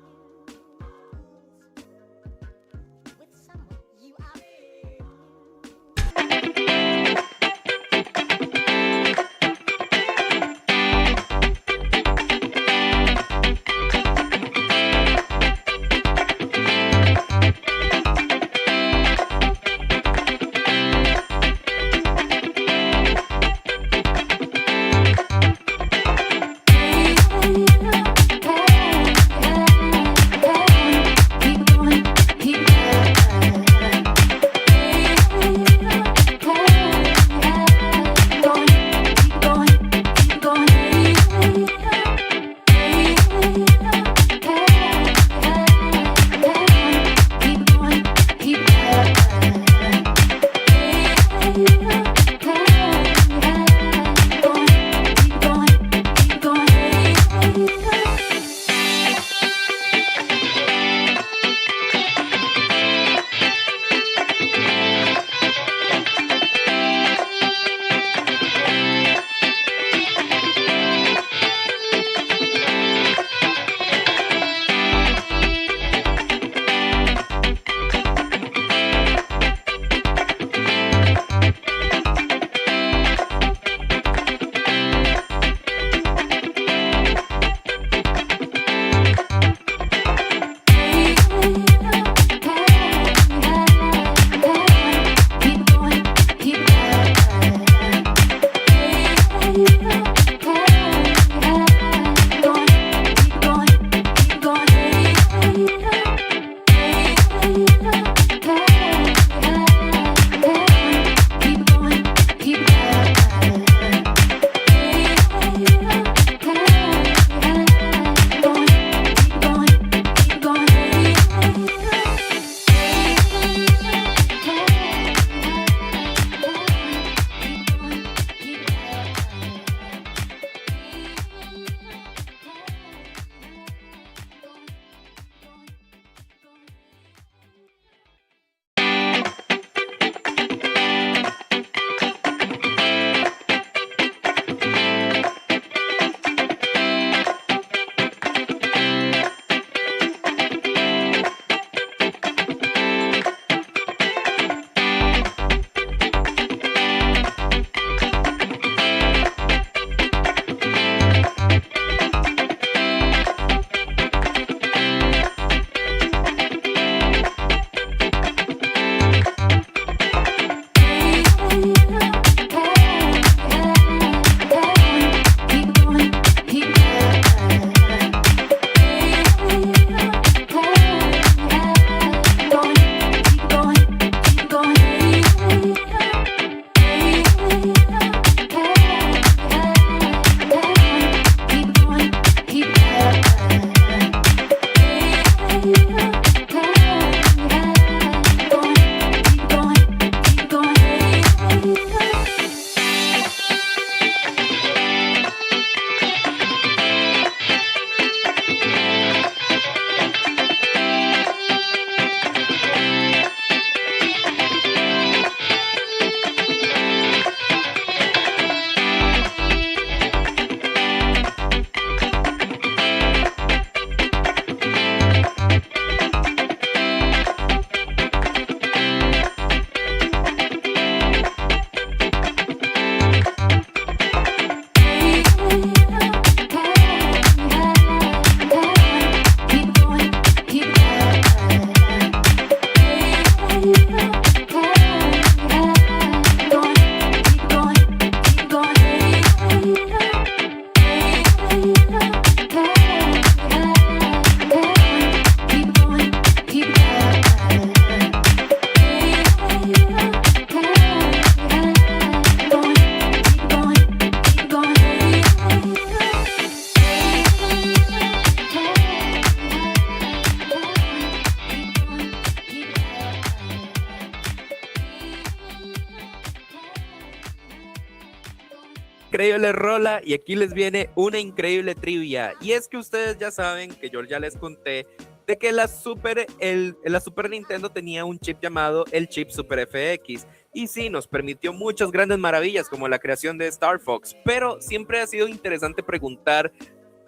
Speaker 1: increíble rola y aquí les viene una increíble trivia. Y es que ustedes ya saben que yo ya les conté de que la Super Nintendo tenía un chip llamado el chip Super FX. Y sí, nos permitió muchas grandes maravillas como la creación de Star Fox, pero siempre ha sido interesante preguntar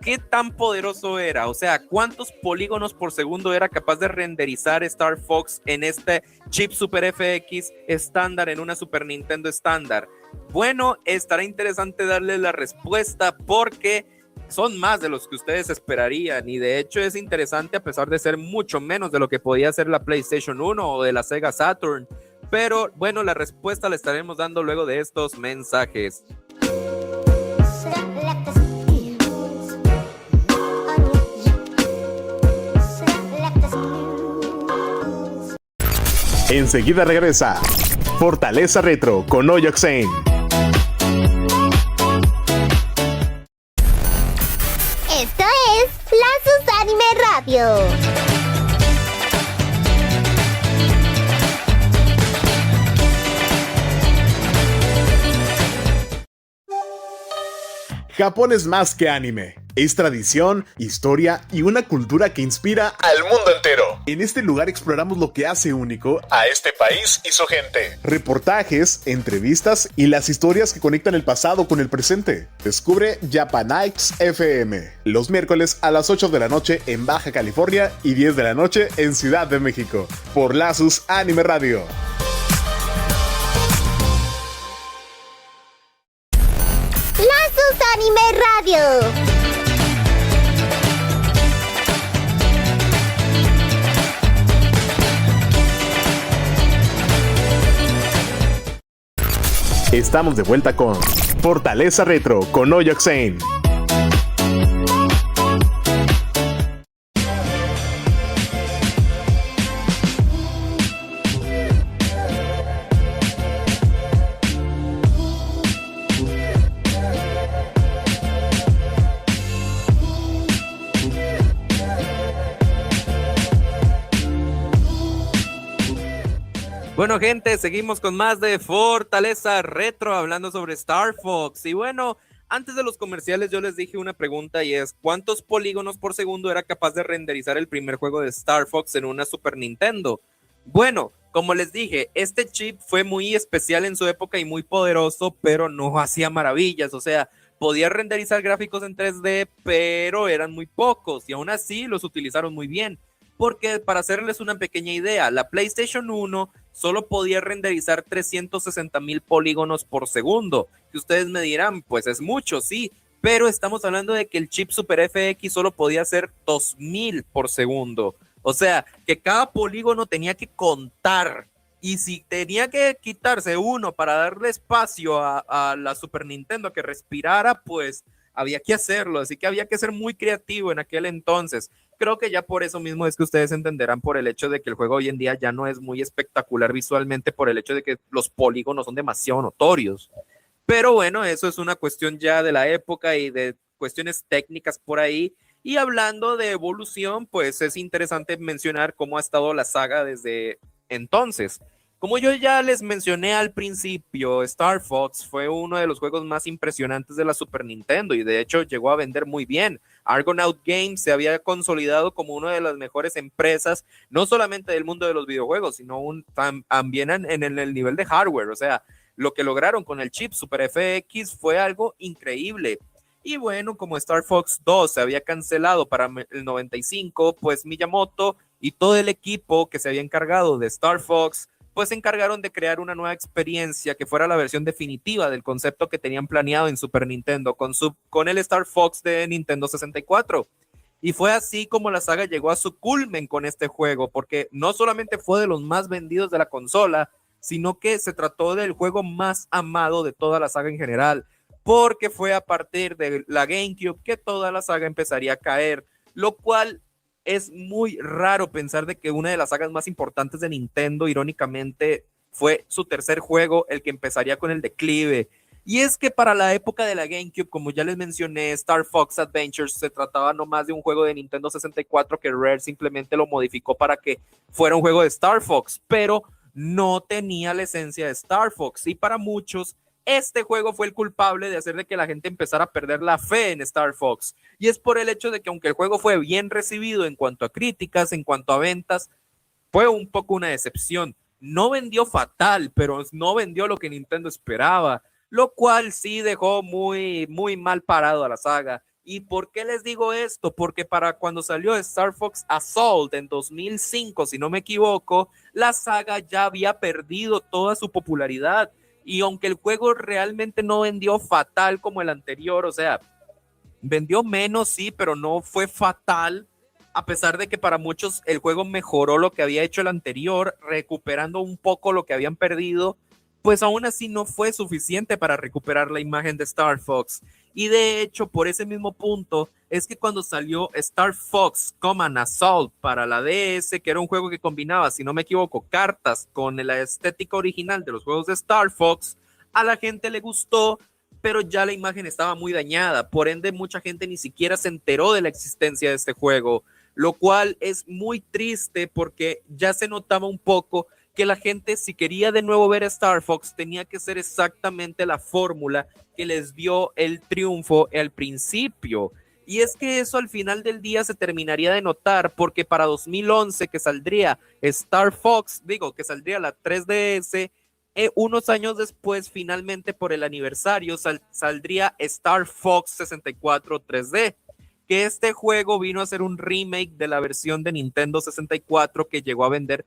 Speaker 1: qué tan poderoso era, o sea, cuántos polígonos por segundo era capaz de renderizar Star Fox en este chip Super FX estándar en una Super Nintendo estándar. Bueno, estará interesante darles la respuesta porque son más de los que ustedes esperarían y de hecho es interesante a pesar de ser mucho menos de lo que podía hacer la PlayStation 1 o de la Sega Saturn. Pero bueno, la respuesta la estaremos dando luego de estos mensajes.
Speaker 2: Enseguida regresa Fortaleza Retro con Oyoxen.
Speaker 4: Esto es Lazos Anime Radio.
Speaker 2: Japón es más que anime. Es tradición, historia y una cultura que inspira al mundo entero. En este lugar exploramos lo que hace único a este país y su gente. Reportajes, entrevistas y las historias que conectan el pasado con el presente. Descubre Japanites FM. Los miércoles a las 8 de la noche en Baja California y 10 de la noche en Ciudad de México. Por Lazos Anime Radio.
Speaker 4: Lazos Anime Radio.
Speaker 2: Estamos de vuelta con Fortaleza Retro con Oyoxen.
Speaker 1: Bueno, gente, seguimos con más de Fortaleza Retro, hablando sobre Star Fox. Y bueno, antes de los comerciales yo les dije una pregunta y es, ¿cuántos polígonos por segundo era capaz de renderizar el primer juego de Star Fox en una Super Nintendo? Bueno, como les dije, este chip fue muy especial en su época y muy poderoso, pero no hacía maravillas, o sea, podía renderizar gráficos en 3D, pero eran muy pocos y aún así los utilizaron muy bien. Porque para hacerles una pequeña idea, la PlayStation 1 solo podía renderizar 360,000 polígonos por segundo. Que ustedes me dirán, pues es mucho, sí, pero estamos hablando de que el chip Super FX solo podía hacer 2,000 por segundo. O sea, que cada polígono tenía que contar. Y si tenía que quitarse uno para darle espacio a la Super Nintendo que respirara, pues había que hacerlo. Así que había que ser muy creativo en aquel entonces. Creo que ya por eso mismo es que ustedes entenderán por el hecho de que el juego hoy en día ya no es muy espectacular visualmente por el hecho de que los polígonos son demasiado notorios. Pero bueno, eso es una cuestión ya de la época y de cuestiones técnicas por ahí. Y hablando de evolución, pues es interesante mencionar cómo ha estado la saga desde entonces. Como yo ya les mencioné al principio, Star Fox fue uno de los juegos más impresionantes de la Super Nintendo y de hecho llegó a vender muy bien. Argonaut Games se había consolidado como una de las mejores empresas, no solamente del mundo de los videojuegos, sino también en el nivel de hardware. O sea, lo que lograron con el chip Super FX fue algo increíble. Y bueno, como Star Fox 2 se había cancelado para el 95, pues Miyamoto y todo el equipo que se había encargado de Star Fox pues se encargaron de crear una nueva experiencia que fuera la versión definitiva del concepto que tenían planeado en Super Nintendo con el Star Fox de Nintendo 64. Y fue así como la saga llegó a su culmen con este juego, porque no solamente fue de los más vendidos de la consola, sino que se trató del juego más amado de toda la saga en general, porque fue a partir de la GameCube que toda la saga empezaría a caer, lo cual es muy raro pensar de que una de las sagas más importantes de Nintendo, irónicamente, fue su tercer juego, el que empezaría con el declive. Y es que para la época de la GameCube, como ya les mencioné, Star Fox Adventures se trataba no más de un juego de Nintendo 64 que Rare simplemente lo modificó para que fuera un juego de Star Fox, pero no tenía la esencia de Star Fox. Y para muchos, este juego fue el culpable de hacer de que la gente empezara a perder la fe en Star Fox. Y es por el hecho de que aunque el juego fue bien recibido en cuanto a críticas, en cuanto a ventas, fue un poco una decepción. No vendió fatal, pero no vendió lo que Nintendo esperaba, lo cual sí dejó muy, muy mal parado a la saga. ¿Y por qué les digo esto? Porque para cuando salió Star Fox Assault en 2005, si no me equivoco, la saga ya había perdido toda su popularidad. Y aunque el juego realmente no vendió fatal como el anterior, o sea, vendió menos, sí, pero no fue fatal, a pesar de que para muchos el juego mejoró lo que había hecho el anterior, recuperando un poco lo que habían perdido, pues aún así no fue suficiente para recuperar la imagen de Star Fox. Y de hecho, por ese mismo punto, es que cuando salió Star Fox Command Assault para la DS, que era un juego que combinaba, si no me equivoco, cartas con la estética original de los juegos de Star Fox, a la gente le gustó, pero ya la imagen estaba muy dañada. Por ende, mucha gente ni siquiera se enteró de la existencia de este juego, lo cual es muy triste porque ya se notaba un poco que la gente, si quería de nuevo ver a Star Fox, tenía que ser exactamente la fórmula que les dio el triunfo al principio. Y es que eso al final del día se terminaría de notar, porque para 2011 que saldría Star Fox, que saldría la 3DS, unos años después, finalmente por el aniversario, saldría Star Fox 64 3D, que este juego vino a ser un remake de la versión de Nintendo 64 que llegó a vender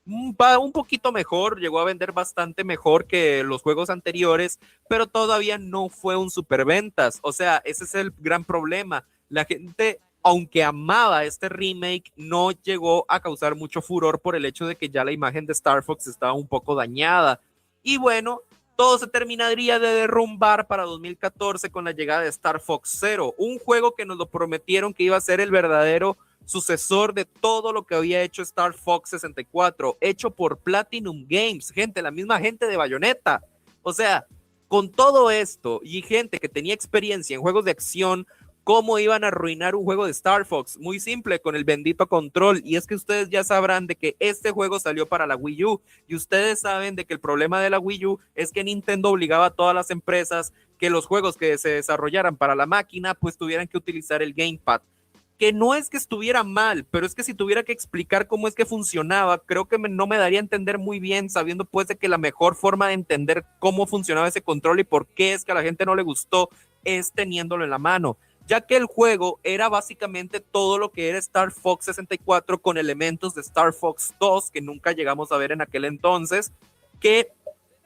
Speaker 1: un poquito mejor, llegó a vender bastante mejor que los juegos anteriores, pero todavía no fue un superventas. O sea, ese es el gran problema. La gente, aunque amaba este remake, no llegó a causar mucho furor por el hecho de que ya la imagen de Star Fox estaba un poco dañada. Y bueno, todo se terminaría de derrumbar para 2014 con la llegada de Star Fox Zero, un juego que nos lo prometieron que iba a ser el verdadero sucesor de todo lo que había hecho Star Fox 64, hecho por Platinum Games, gente, la misma gente de Bayonetta. O sea, con todo esto y gente que tenía experiencia en juegos de acción, ¿cómo iban a arruinar un juego de Star Fox? Muy simple, con el bendito control. Y es que ustedes ya sabrán de que este juego salió para la Wii U, y ustedes saben de que el problema de la Wii U es que Nintendo obligaba a todas las empresas que los juegos que se desarrollaran para la máquina pues tuvieran que utilizar el gamepad, que no es que estuviera mal, pero es que si tuviera que explicar cómo es que funcionaba, creo que no me daría a entender muy bien, sabiendo pues de que la mejor forma de entender cómo funcionaba ese control y por qué es que a la gente no le gustó es teniéndolo en la mano, ya que el juego era básicamente todo lo que era Star Fox 64 con elementos de Star Fox 2 que nunca llegamos a ver en aquel entonces, que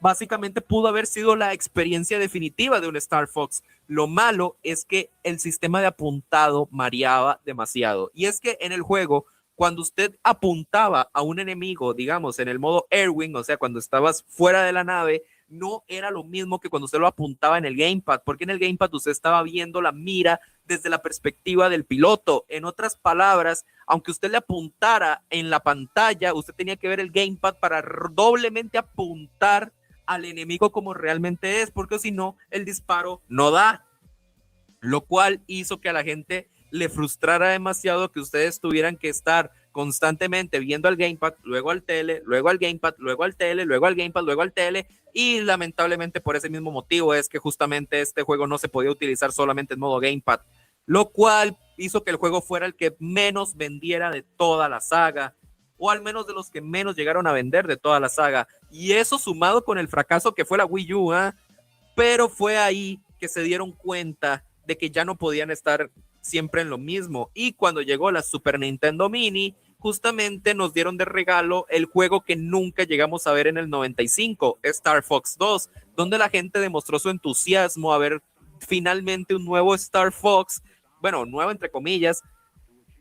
Speaker 1: básicamente pudo haber sido la experiencia definitiva de un Star Fox. Lo malo es que el sistema de apuntado mareaba demasiado. Y es que en el juego, cuando usted apuntaba a un enemigo, digamos, en el modo Airwing, o sea, cuando estabas fuera de la nave, no era lo mismo que cuando usted lo apuntaba en el gamepad, porque en el gamepad usted estaba viendo la mira desde la perspectiva del piloto. En otras palabras, aunque usted le apuntara en la pantalla, usted tenía que ver el gamepad para doblemente apuntar al enemigo como realmente es, porque si no, el disparo no da, lo cual hizo que a la gente le frustrara demasiado que ustedes tuvieran que estar constantemente viendo al gamepad, luego al tele, luego al gamepad, luego al tele, luego al gamepad, luego al tele, y lamentablemente por ese mismo motivo es que justamente este juego no se podía utilizar solamente en modo gamepad, lo cual hizo que el juego fuera el que menos vendiera de toda la saga, o al menos de los que menos llegaron a vender de toda la saga, y eso sumado con el fracaso que fue la Wii U, pero fue ahí que se dieron cuenta de que ya no podían estar siempre en lo mismo, y cuando llegó la Super Nintendo Mini, justamente nos dieron de regalo el juego que nunca llegamos a ver en el 95, Star Fox 2, donde la gente demostró su entusiasmo a ver finalmente un nuevo Star Fox, bueno, nuevo entre comillas,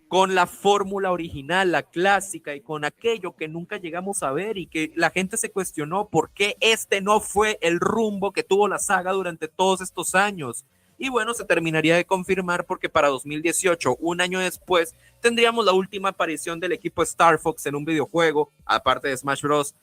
Speaker 1: con la fórmula original, la clásica, y con aquello que nunca llegamos a ver y que la gente se cuestionó por qué este no fue el rumbo que tuvo la saga durante todos estos años. Y bueno, se terminaría de confirmar porque para 2018, un año después, tendríamos la última aparición del equipo Star Fox en un videojuego, aparte de Smash Bros.,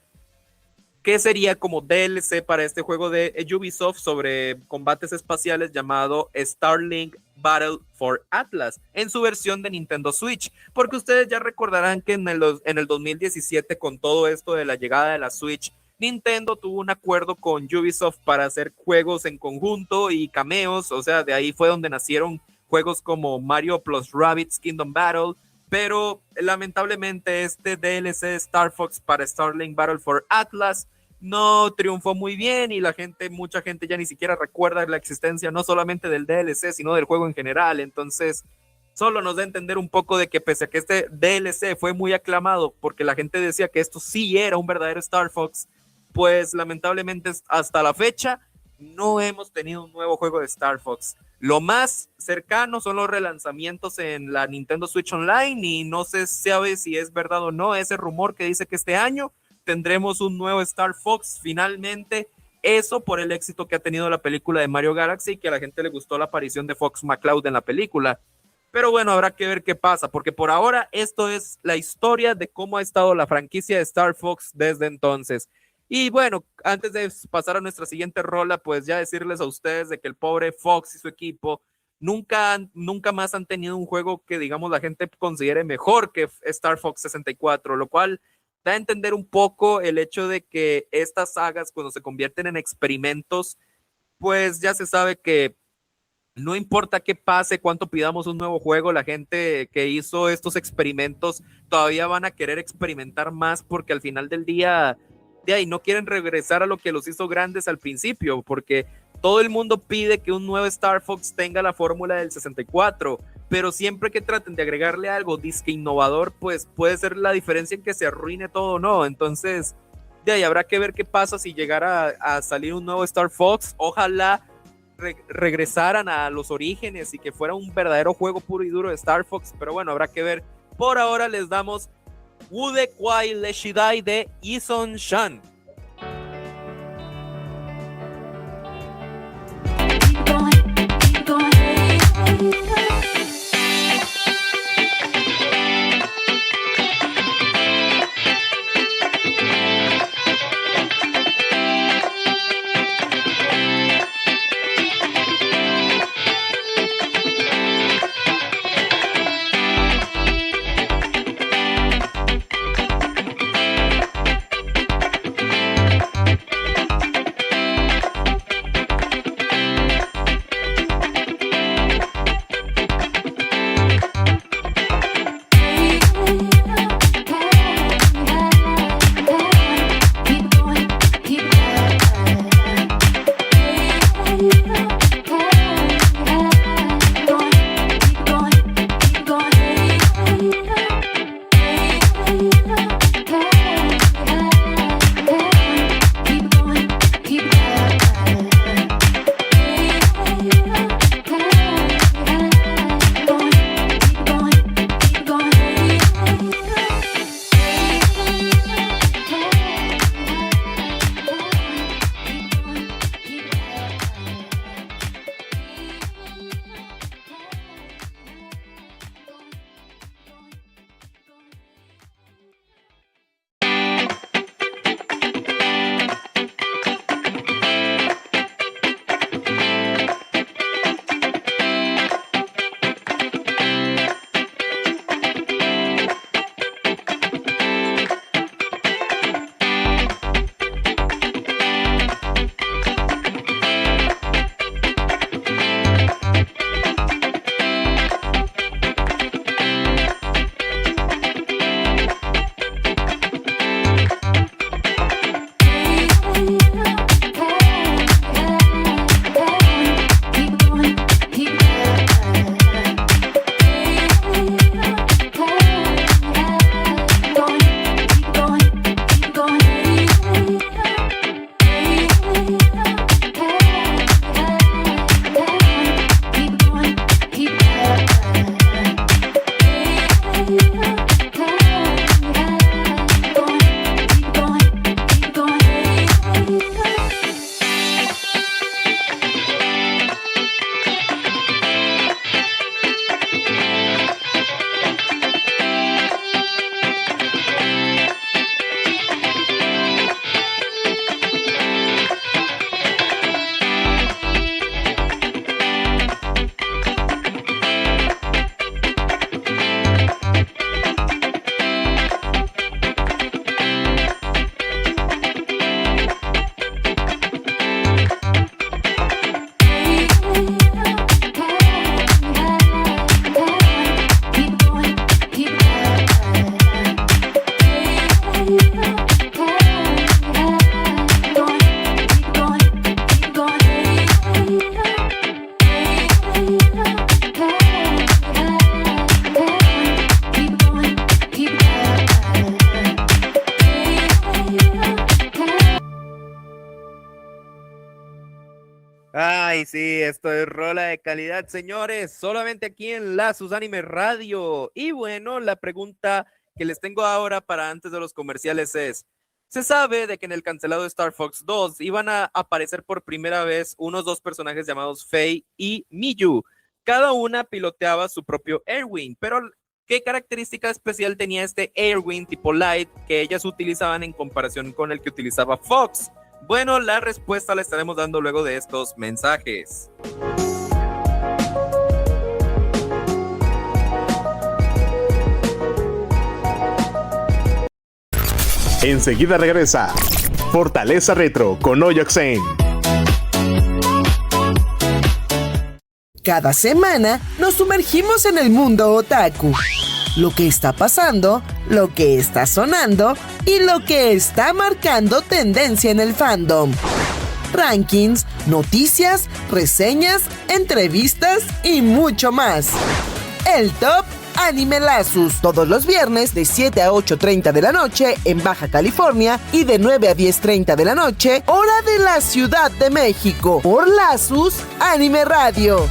Speaker 1: que sería como DLC para este juego de Ubisoft sobre combates espaciales llamado Starlink Battle for Atlas en su versión de Nintendo Switch, porque ustedes ya recordarán que en el 2017, con todo esto de la llegada de la Switch, Nintendo tuvo un acuerdo con Ubisoft para hacer juegos en conjunto y cameos, o sea, de ahí fue donde nacieron juegos como Mario plus Rabbids Kingdom Battle, pero lamentablemente este DLC de Star Fox para Starlink Battle for Atlas no triunfó muy bien y mucha gente ya ni siquiera recuerda la existencia no solamente del DLC, sino del juego en general. Entonces, solo nos da a entender un poco de que pese a que este DLC fue muy aclamado porque la gente decía que esto sí era un verdadero Star Fox, pues lamentablemente hasta la fecha no hemos tenido un nuevo juego de Star Fox. Lo más cercano son los relanzamientos en la Nintendo Switch Online y no se sabe si es verdad o no ese rumor que dice que este año tendremos un nuevo Star Fox finalmente, eso por el éxito que ha tenido la película de Mario Galaxy, que a la gente le gustó la aparición de Fox McCloud en la película. Pero bueno, habrá que ver qué pasa, porque por ahora esto es la historia de cómo ha estado la franquicia de Star Fox desde entonces. Y bueno, antes de pasar a nuestra siguiente rola, pues ya decirles a ustedes de que el pobre Fox y su equipo nunca más han tenido un juego que, digamos, la gente considere mejor que Star Fox 64, lo cual da a entender un poco el hecho de que estas sagas, cuando se convierten en experimentos, pues ya se sabe que no importa qué pase, cuánto pidamos un nuevo juego, la gente que hizo estos experimentos todavía van a querer experimentar más porque al final del día de ahí no quieren regresar a lo que los hizo grandes al principio, porque todo el mundo pide que un nuevo Star Fox tenga la fórmula del 64, pero siempre que traten de agregarle algo disque innovador, pues puede ser la diferencia en que se arruine todo o no. Entonces, de ahí habrá que ver qué pasa si llegara a salir un nuevo Star Fox. Ojalá regresaran a los orígenes y que fuera un verdadero juego puro y duro de Star Fox, pero bueno, habrá que ver. Por ahora les damos Wude Kwai Leshidai de Ison Shan. Ay, sí, esto es rola de calidad, señores, solamente aquí en Lazos Anime Radio. Y bueno, la pregunta que les tengo ahora para antes de los comerciales es, se sabe de que en el cancelado Star Fox 2 iban a aparecer por primera vez unos dos personajes llamados Faye y Miyu. Cada una piloteaba su propio Airwing, pero ¿qué característica especial tenía este Airwing tipo Light que ellas utilizaban en comparación con el que utilizaba Fox? Bueno, la respuesta la estaremos dando luego de estos mensajes.
Speaker 2: Enseguida regresa Fortaleza Retro con Oyoxen.
Speaker 5: Cada semana nos sumergimos en el mundo otaku. Lo que está pasando, lo que está sonando y lo que está marcando tendencia en el fandom. Rankings, noticias, reseñas, entrevistas y mucho más. El Top Anime Lazos, todos los viernes de 7 a 8:30 de la noche en Baja California y de 9 a 10:30 de la noche, hora de la Ciudad de México, por Lazos Anime Radio.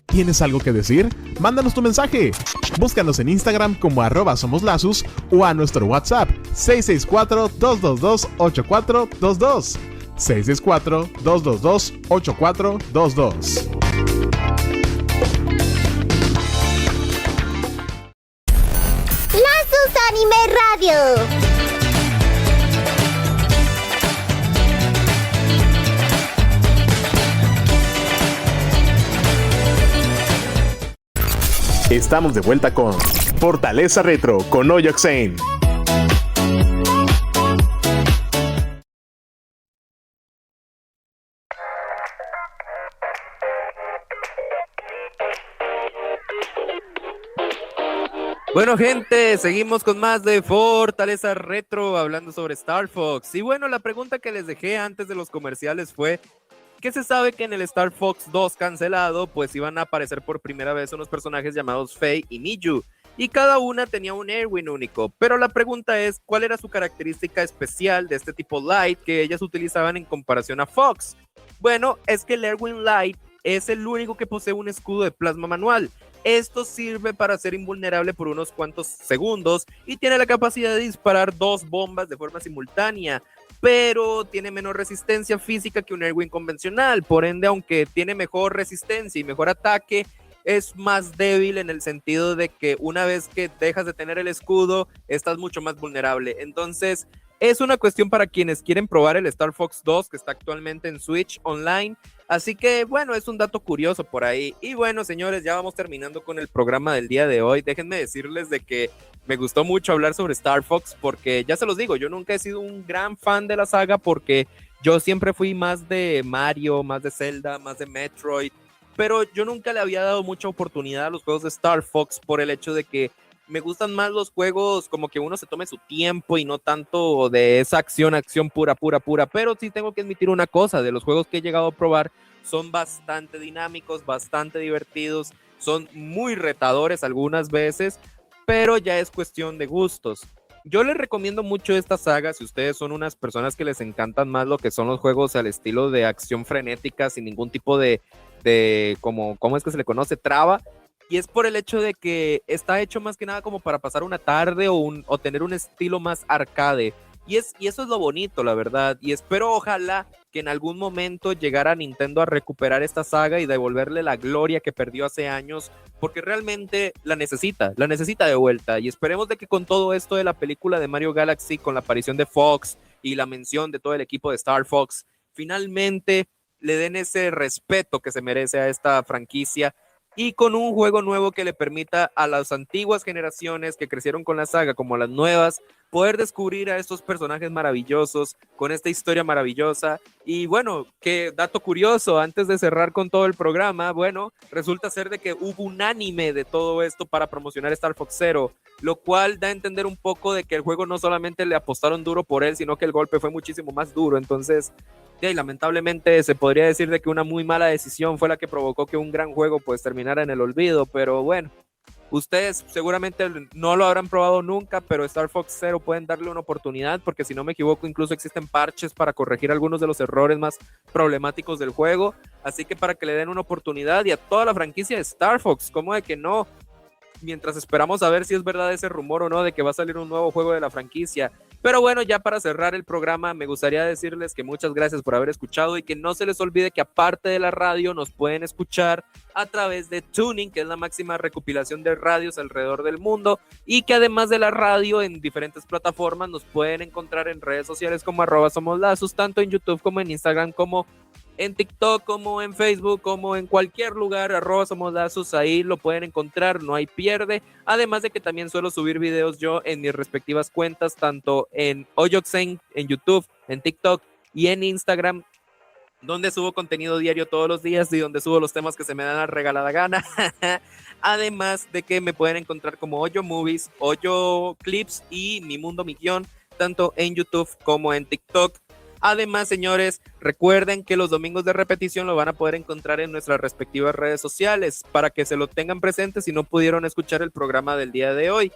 Speaker 2: ¿Tienes algo que decir? Mándanos tu mensaje. Búscanos en Instagram como @somoslazus o a nuestro WhatsApp 664-222-8422. 664-222-8422.
Speaker 4: Lazos Anime Radio.
Speaker 2: Estamos de vuelta con Fortaleza Retro con Oyoxen.
Speaker 1: Bueno, gente, seguimos con más de Fortaleza Retro, hablando sobre Star Fox. Y bueno, la pregunta que les dejé antes de los comerciales fue, ¿qué se sabe que en el Star Fox 2 cancelado, pues iban a aparecer por primera vez unos personajes llamados Faye y Miyu? Y cada una tenía un Airwing único. Pero la pregunta es, ¿cuál era su característica especial de este tipo Light que ellas utilizaban en comparación a Fox? Bueno, es que el Airwing Light es el único que posee un escudo de plasma manual. Esto sirve para ser invulnerable por unos cuantos segundos y tiene la capacidad de disparar 2 bombas de forma simultánea, pero tiene menor resistencia física que un Airwing convencional. Por ende, aunque tiene mejor resistencia y mejor ataque, es más débil en el sentido de que una vez que dejas de tener el escudo, estás mucho más vulnerable. Entonces, es una cuestión para quienes quieren probar el Star Fox 2, que está actualmente en Switch Online. Así que, bueno, es un dato curioso por ahí. Y bueno, señores, ya vamos terminando con el programa del día de hoy. Déjenme decirles de que me gustó mucho hablar sobre Star Fox, porque ya se los digo, yo nunca he sido un gran fan de la saga, porque yo siempre fui más de Mario, más de Zelda, más de Metroid, pero yo nunca le había dado mucha oportunidad a los juegos de Star Fox por el hecho de que me gustan más los juegos como que uno se tome su tiempo y no tanto de esa acción pura, pero sí tengo que admitir una cosa, de los juegos que he llegado a probar son bastante dinámicos, bastante divertidos, son muy retadores algunas veces, pero ya es cuestión de gustos. Yo les recomiendo mucho esta saga si ustedes son unas personas que les encantan más lo que son los juegos al estilo de acción frenética sin ningún tipo de ¿cómo es que se le conoce? Traba. Y es por el hecho de que está hecho más que nada como para pasar una tarde o tener un estilo más arcade. Y eso es lo bonito, la verdad. Y espero, ojalá, que en algún momento llegara Nintendo a recuperar esta saga y devolverle la gloria que perdió hace años, porque realmente la necesita de vuelta. Y esperemos de que con todo esto de la película de Mario Galaxy, con la aparición de Fox y la mención de todo el equipo de Star Fox, finalmente le den ese respeto que se merece a esta franquicia, y con un juego nuevo que le permita a las antiguas generaciones que crecieron con la saga como a las nuevas poder descubrir a estos personajes maravillosos con esta historia maravillosa. Y bueno, qué dato curioso, antes de cerrar con todo el programa, bueno, resulta ser de que hubo un anime de todo esto para promocionar Star Fox Zero, lo cual da a entender un poco de que el juego no solamente le apostaron duro por él, sino que el golpe fue muchísimo más duro. Entonces, y lamentablemente se podría decir de que una muy mala decisión fue la que provocó que un gran juego pues terminara en el olvido, pero bueno, Ustedes seguramente no lo habrán probado nunca, pero Star Fox Zero pueden darle una oportunidad, porque si no me equivoco, incluso existen parches para corregir algunos de los errores más problemáticos del juego. Así que para que le den una oportunidad, y a toda la franquicia de Star Fox, ¿cómo de que no? Mientras esperamos a ver si es verdad ese rumor o no de que va a salir un nuevo juego de la franquicia. Pero bueno, ya para cerrar el programa, me gustaría decirles que muchas gracias por haber escuchado y que no se les olvide que aparte de la radio nos pueden escuchar a través de Tuning, que es la máxima recopilación de radios alrededor del mundo, y que además de la radio en diferentes plataformas nos pueden encontrar en redes sociales como @somoslazos, tanto en YouTube como en Instagram, como en TikTok, como en Facebook, como en cualquier lugar, @somoslazos, ahí lo pueden encontrar, no hay pierde. Además de que también suelo subir videos yo en mis respectivas cuentas, tanto en Oyoxen, en YouTube, en TikTok y en Instagram, donde subo contenido diario todos los días y donde subo los temas que se me dan la regalada gana. Además de que me pueden encontrar como Oyo Movies, Oyo Clips y Mi Mundo Mi Guión, tanto en YouTube como en TikTok. Además, señores, recuerden que los domingos de repetición lo van a poder encontrar en nuestras respectivas redes sociales para que se lo tengan presente si no pudieron escuchar el programa del día de hoy.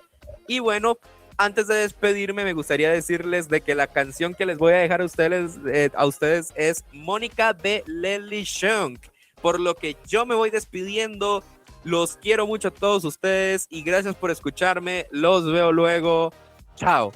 Speaker 1: Y bueno, antes de despedirme, me gustaría decirles de que la canción que les voy a dejar a ustedes es Mónica de Leslie Cheung. Por lo que yo me voy despidiendo. Los quiero mucho a todos ustedes y gracias por escucharme. Los veo luego. Chao.